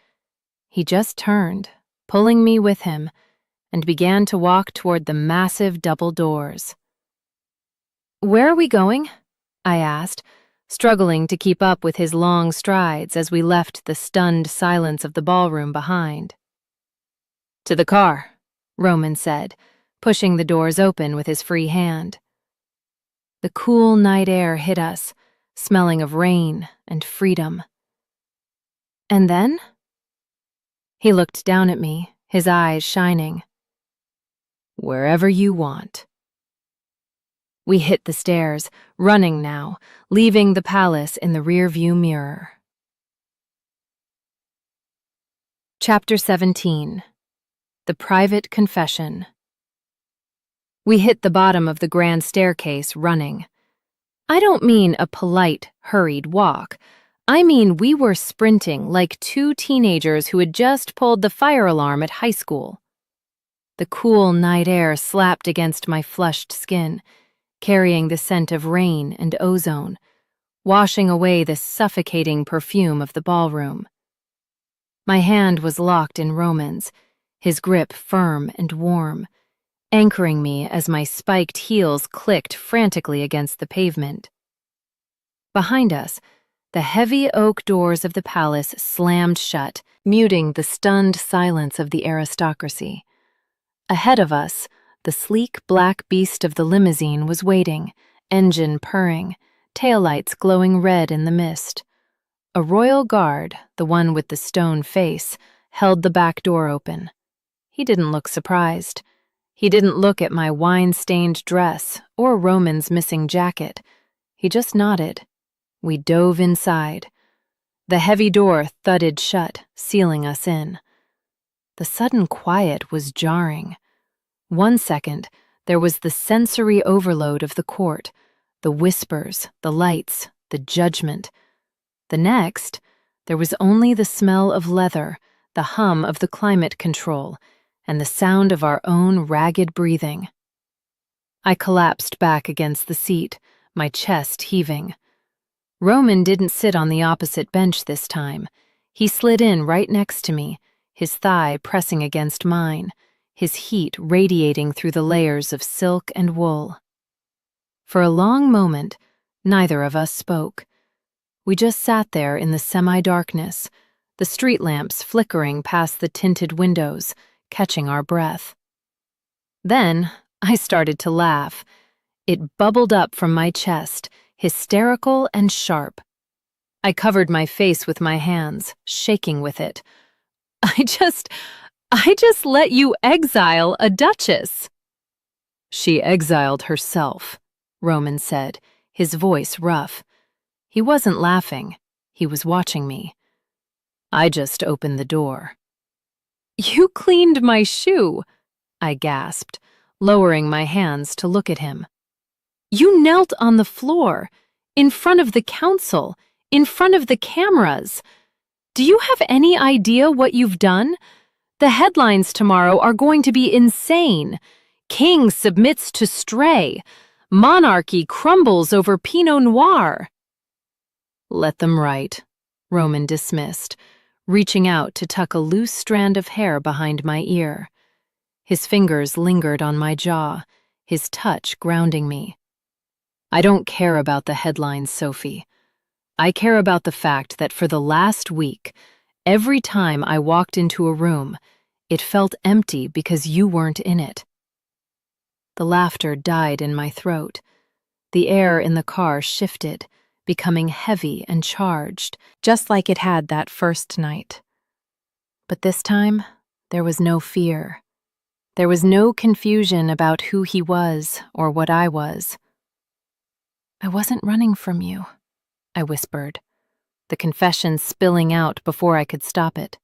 He just turned, pulling me with him, and began to walk toward the massive double doors. "Where are we going?" I asked, struggling to keep up with his long strides as we left the stunned silence of the ballroom behind. "To the car," Roman said, pushing the doors open with his free hand. The cool night air hit us, smelling of rain and freedom. "And then?" He looked down at me, his eyes shining. "Wherever you want." We hit the stairs, running now, leaving the palace in the rearview mirror. Chapter 17. The Private Confession. We hit the bottom of the grand staircase running. I don't mean a polite, hurried walk. I mean we were sprinting like two teenagers who had just pulled the fire alarm at high school. The cool night air slapped against my flushed skin, carrying the scent of rain and ozone, washing away the suffocating perfume of the ballroom. My hand was locked in Roman's, his grip firm and warm, anchoring me as my spiked heels clicked frantically against the pavement. Behind us, the heavy oak doors of the palace slammed shut, muting the stunned silence of the aristocracy. Ahead of us, the sleek black beast of the limousine was waiting, engine purring, taillights glowing red in the mist. A royal guard, the one with the stone face, held the back door open. He didn't look surprised. He didn't look at my wine-stained dress or Roman's missing jacket. He just nodded. We dove inside. The heavy door thudded shut, sealing us in. The sudden quiet was jarring. 1 second, there was the sensory overload of the court, the whispers, the lights, the judgment. The next, there was only the smell of leather, the hum of the climate control, and the sound of our own ragged breathing. I collapsed back against the seat, my chest heaving. Roman didn't sit on the opposite bench this time. He slid in right next to me, his thigh pressing against mine, his heat radiating through the layers of silk and wool. For a long moment, neither of us spoke. We just sat there in the semi-darkness, the street lamps flickering past the tinted windows, catching our breath. Then I started to laugh. It bubbled up from my chest, hysterical and sharp. I covered my face with my hands, shaking with it. I just let you exile a duchess. She exiled herself, Roman said, his voice rough. He wasn't laughing. He was watching me. I just opened the door. You cleaned my shoe, I gasped, lowering my hands to look at him. You knelt on the floor, in front of the council, in front of the cameras. Do you have any idea what you've done? The headlines tomorrow are going to be insane. King submits to stray. Monarchy crumbles over Pinot Noir. Let them write, Roman dismissed, reaching out to tuck a loose strand of hair behind my ear. His fingers lingered on my jaw, his touch grounding me. I don't care about the headlines, Sophie. I care about the fact that for the last week, every time I walked into a room, it felt empty because you weren't in it. The laughter died in my throat. The air in the car shifted, becoming heavy and charged, just like it had that first night. But this time, there was no fear. There was no confusion about who he was or what I was. I wasn't running from you, I whispered, the confession spilling out before I could stop it.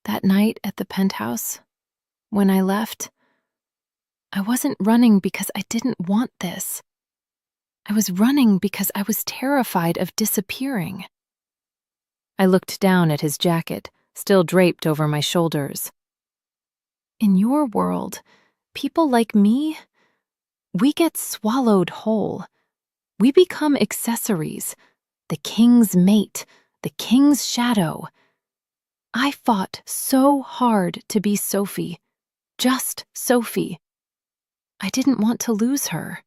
That night at the penthouse, when I left, I wasn't running because I didn't want this. I was running because I was terrified of disappearing. I looked down at his jacket, still draped over my shoulders. In your world, people like me, we get swallowed whole. We become accessories, the king's mate, the king's shadow. I fought so hard to be Sophie, just Sophie. I didn't want to lose her.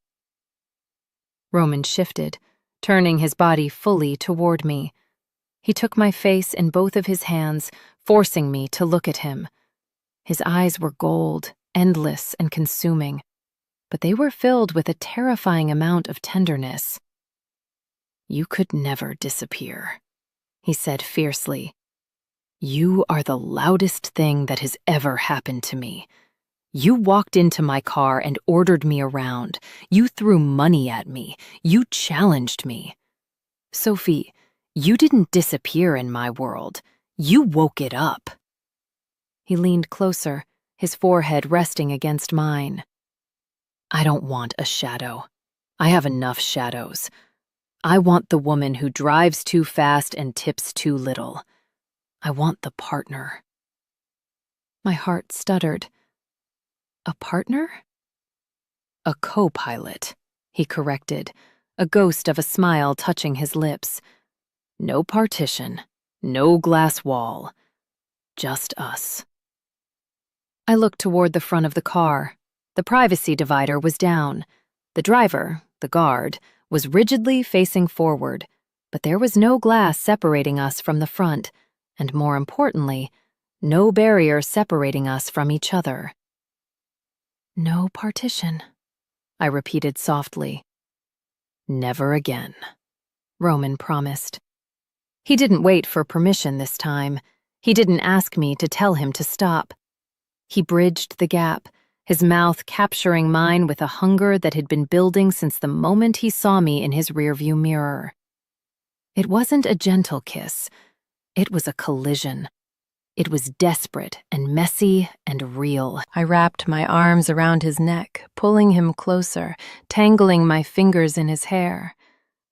Roman shifted, turning his body fully toward me. He took my face in both of his hands, forcing me to look at him. His eyes were gold, endless and consuming, but they were filled with a terrifying amount of tenderness. You could never disappear, he said fiercely. You are the loudest thing that has ever happened to me. You walked into my car and ordered me around. You threw money at me. You challenged me. Sophie, you didn't disappear in my world. You woke it up. He leaned closer, his forehead resting against mine. I don't want a shadow. I have enough shadows. I want the woman who drives too fast and tips too little. I want the partner. My heart stuttered. A partner? A co-pilot, he corrected, a ghost of a smile touching his lips. No partition, no glass wall, just us. I looked toward the front of the car. The privacy divider was down. The driver, the guard, was rigidly facing forward, but there was no glass separating us from the front, and more importantly, no barrier separating us from each other. No partition, I repeated softly. Never again, Roman promised. He didn't wait for permission this time. He didn't ask me to tell him to stop. He bridged the gap, his mouth capturing mine with a hunger that had been building since the moment he saw me in his rearview mirror. It wasn't a gentle kiss. It was a collision. It was desperate and messy and real. I wrapped my arms around his neck, pulling him closer, tangling my fingers in his hair.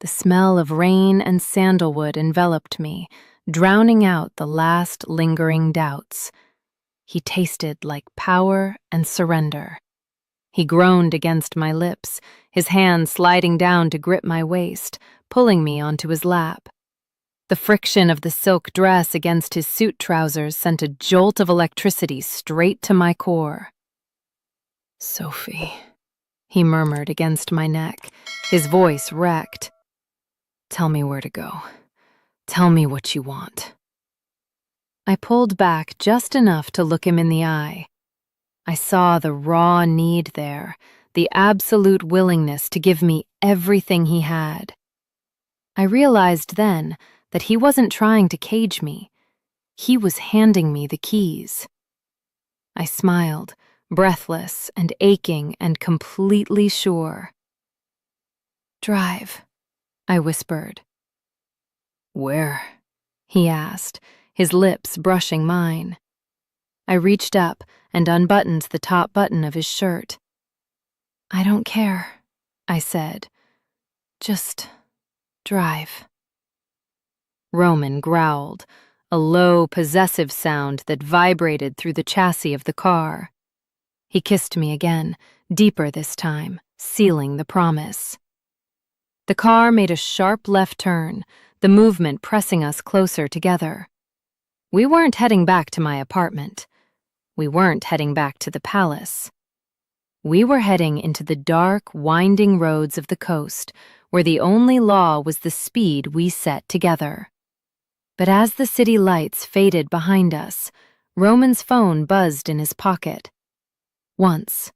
The smell of rain and sandalwood enveloped me, drowning out the last lingering doubts. He tasted like power and surrender. He groaned against my lips, his hand sliding down to grip my waist, pulling me onto his lap. The friction of the silk dress against his suit trousers sent a jolt of electricity straight to my core. "Sophie," he murmured against my neck, his voice wrecked. "Tell me where to go. Tell me what you want." I pulled back just enough to look him in the eye. I saw the raw need there, the absolute willingness to give me everything he had. I realized then that he wasn't trying to cage me. He was handing me the keys. I smiled, breathless and aching and completely sure. "Drive," I whispered. "Where?" he asked, his lips brushing mine. I reached up and unbuttoned the top button of his shirt. "I don't care," I said. "Just drive." Roman growled, a low, possessive sound that vibrated through the chassis of the car. He kissed me again, deeper this time, sealing the promise. The car made a sharp left turn, the movement pressing us closer together. We weren't heading back to my apartment. We weren't heading back to the palace. We were heading into the dark, winding roads of the coast, where the only law was the speed we set together. But as the city lights faded behind us, Roman's phone buzzed in his pocket. Once.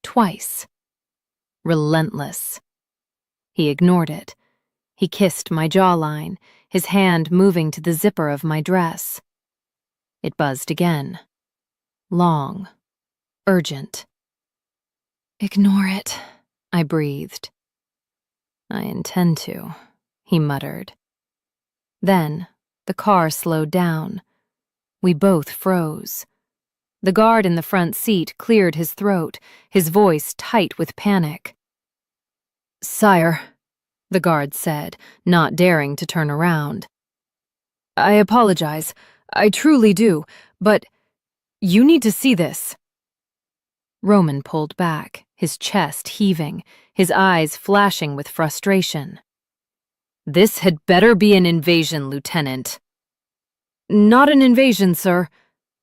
Twice. Relentless. He ignored it. He kissed my jawline, his hand moving to the zipper of my dress. It buzzed again. Long. Urgent. "Ignore it," I breathed. "I intend to," he muttered. Then, the car slowed down. We both froze. The guard in the front seat cleared his throat, his voice tight with panic. "Sire," the guard said, not daring to turn around. "I apologize. I truly do. But you need to see this." Roman pulled back, his chest heaving, his eyes flashing with frustration. "This had better be an invasion, Lieutenant." "Not an invasion, sir,"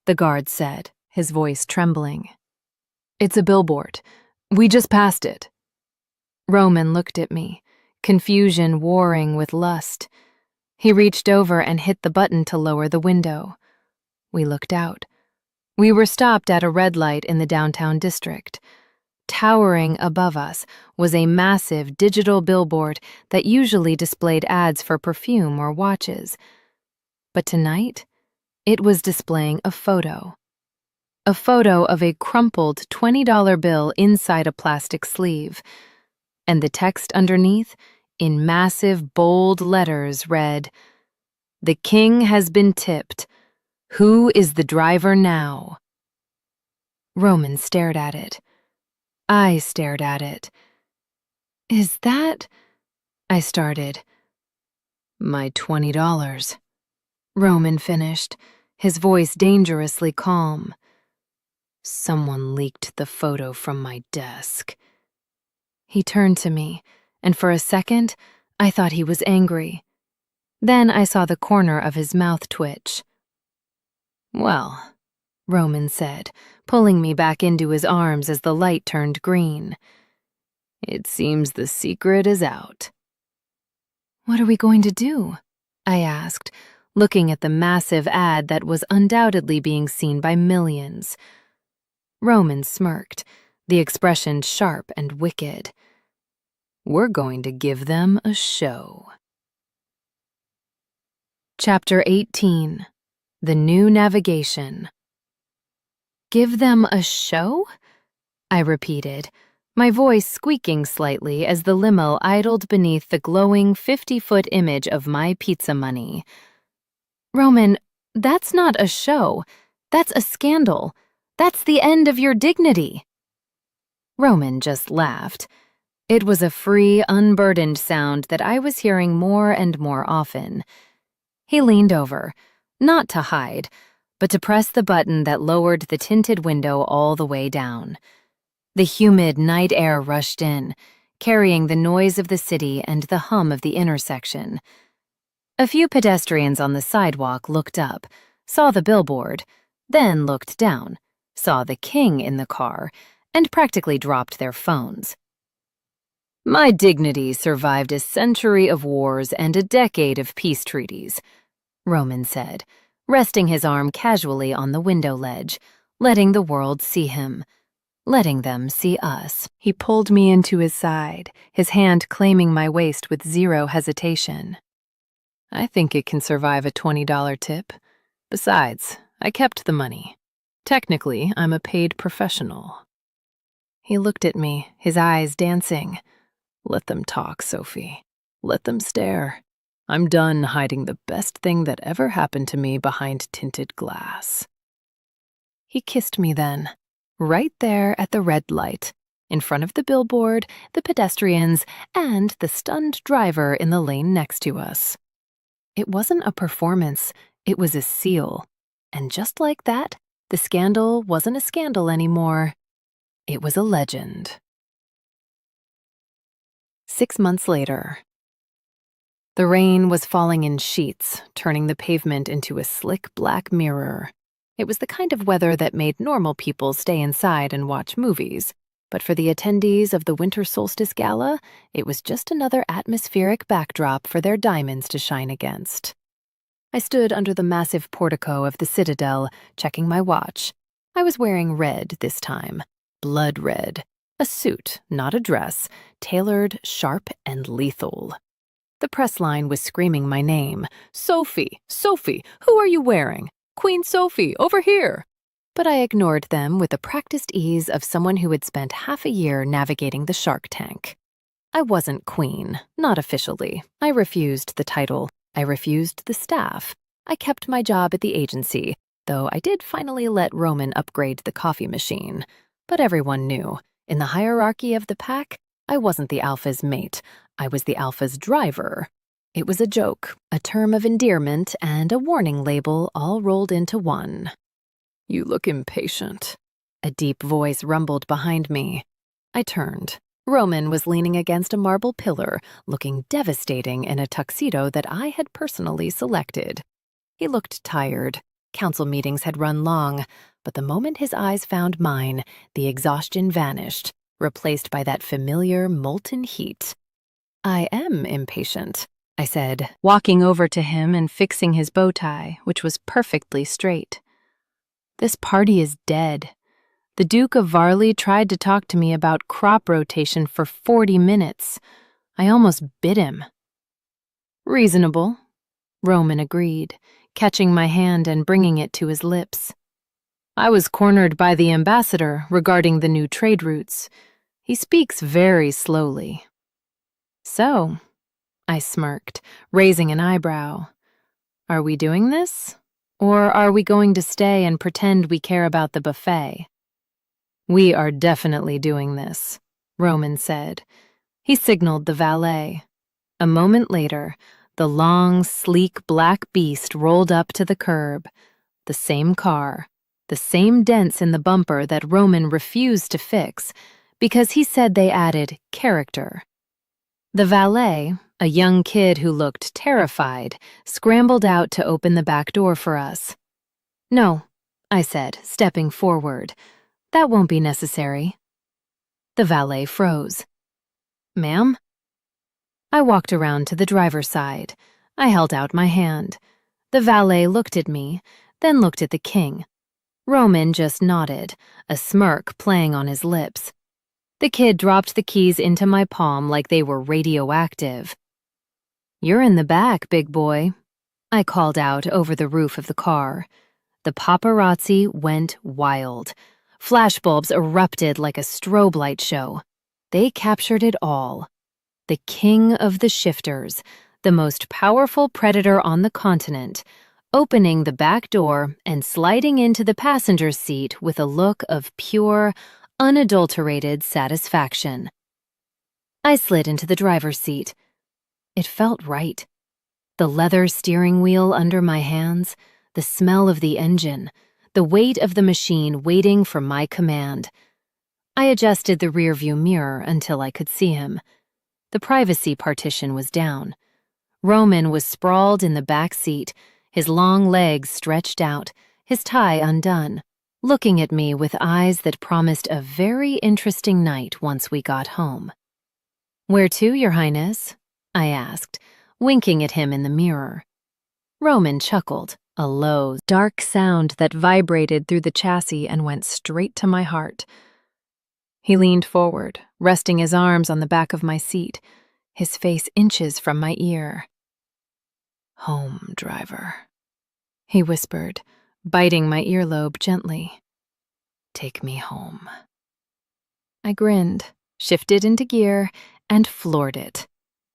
the guard said, his voice trembling. "It's a billboard. We just passed it." Roman looked at me, confusion warring with lust. He reached over and hit the button to lower the window. We looked out. We were stopped at a red light in the downtown district. Towering above us was a massive digital billboard that usually displayed ads for perfume or watches. But tonight, it was displaying a photo. A photo of a crumpled $20 bill inside a plastic sleeve. And the text underneath, in massive, bold letters, read, "The king has been tipped. Who is the driver now?" Roman stared at it. I stared at it. "Is that—" I started. "My $20. Roman finished, his voice dangerously calm. "Someone leaked the photo from my desk." He turned to me, and for a second, I thought he was angry. Then I saw the corner of his mouth twitch. "Well," Roman said, pulling me back into his arms as the light turned green. "It seems the secret is out." "What are we going to do?" I asked, looking at the massive ad that was undoubtedly being seen by millions. Roman smirked, the expression sharp and wicked. "We're going to give them a show." Chapter 18. The New Navigation. "Give them a show?" I repeated, my voice squeaking slightly as the limo idled beneath the glowing 50-foot image of my pizza money. "Roman, that's not a show. That's a scandal. That's the end of your dignity." Roman just laughed. It was a free, unburdened sound that I was hearing more and more often. He leaned over, not to hide, but to press the button that lowered the tinted window all the way down. The humid night air rushed in, carrying the noise of the city and the hum of the intersection. A few pedestrians on the sidewalk looked up, saw the billboard, then looked down, saw the king in the car, and practically dropped their phones. My dignity survived a century of wars and a decade of peace treaties, Roman said, resting his arm casually on the window ledge, letting the world see him, letting them see us. He pulled me into his side, his hand claiming my waist with zero hesitation. I think it can survive a $20 tip. Besides, I kept the money. Technically, I'm a paid professional. He looked at me, his eyes dancing. Let them talk, Sophie. Let them stare. I'm done hiding the best thing that ever happened to me behind tinted glass. He kissed me then, right there at the red light, in front of the billboard, the pedestrians, and the stunned driver in the lane next to us. It wasn't a performance, it was a seal. And just like that, the scandal wasn't a scandal anymore. It was a legend. 6 months later. The rain was falling in sheets, turning the pavement into a slick black mirror. It was the kind of weather that made normal people stay inside and watch movies. But for the attendees of the Winter Solstice Gala, it was just another atmospheric backdrop for their diamonds to shine against. I stood under the massive portico of the Citadel, checking my watch. I was wearing red this time, blood red, a suit, not a dress, tailored, sharp, and lethal. The press line was screaming my name. Sophie, Sophie, who are you wearing? Queen Sophie, over here. But I ignored them with the practiced ease of someone who had spent half a year navigating the Shark Tank. I wasn't queen, not officially. I refused the title. I refused the staff. I kept my job at the agency, though I did finally let Roman upgrade the coffee machine. But everyone knew, in the hierarchy of the pack, I wasn't the alpha's mate. I was the alpha's driver. It was a joke, a term of endearment, and a warning label all rolled into one. You look impatient. A deep voice rumbled behind me. I turned. Roman was leaning against a marble pillar, looking devastating in a tuxedo that I had personally selected. He looked tired. Council meetings had run long, but the moment his eyes found mine, the exhaustion vanished, replaced by that familiar molten heat. I am impatient, I said, walking over to him and fixing his bow tie, which was perfectly straight. This party is dead. The Duke of Varley tried to talk to me about crop rotation for 40 minutes. I almost bit him. Reasonable, Roman agreed, catching my hand and bringing it to his lips. I was cornered by the ambassador regarding the new trade routes. He speaks very slowly. So, I smirked, raising an eyebrow. Are we doing this? Or are we going to stay and pretend we care about the buffet? We are definitely doing this, Roman said. He signaled the valet. A moment later, the long, sleek black beast rolled up to the curb. The same car, the same dents in the bumper that Roman refused to fix because he said they added character. The valet, a young kid who looked terrified, scrambled out to open the back door for us. No, I said, stepping forward. That won't be necessary. The valet froze. Ma'am? I walked around to the driver's side. I held out my hand. The valet looked at me, then looked at the king. Roman just nodded, a smirk playing on his lips. The kid dropped the keys into my palm like they were radioactive. You're in the back, big boy, I called out over the roof of the car. The paparazzi went wild. Flashbulbs erupted like a strobe light show. They captured it all. The king of the shifters, the most powerful predator on the continent, opening the back door and sliding into the passenger seat with a look of pure, unadulterated satisfaction. I slid into the driver's seat. It felt right. The leather steering wheel under my hands, the smell of the engine, the weight of the machine waiting for my command. I adjusted the rearview mirror until I could see him. The privacy partition was down. Roman was sprawled in the back seat, his long legs stretched out, his tie undone, looking at me with eyes that promised a very interesting night once we got home. "Where to, Your Highness?" I asked, winking at him in the mirror. Roman chuckled, a low, Dark sound that vibrated through the chassis and went straight to my heart. He leaned forward, resting his arms on the back of my seat, his face inches from my ear. "Home, driver," he whispered, biting my earlobe gently. "Take me home." I grinned, shifted into gear, and floored it.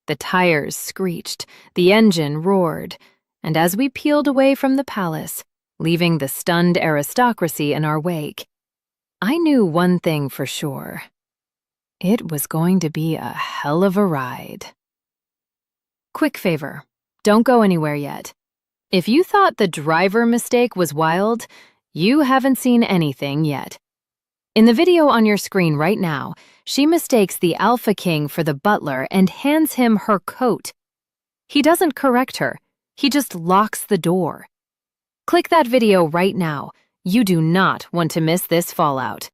The tires screeched, the engine roared, and as we peeled away from the palace, leaving the stunned aristocracy in our wake, I knew one thing for sure. It was going to be a hell of a ride. Quick favor, don't go anywhere yet. If you thought the driver mistake was wild, you haven't seen anything yet. In the video on your screen right now, she mistakes the Alpha King for the butler and hands him her coat. He doesn't correct her, he just locks the door. Click that video right now. You do not want to miss this fallout.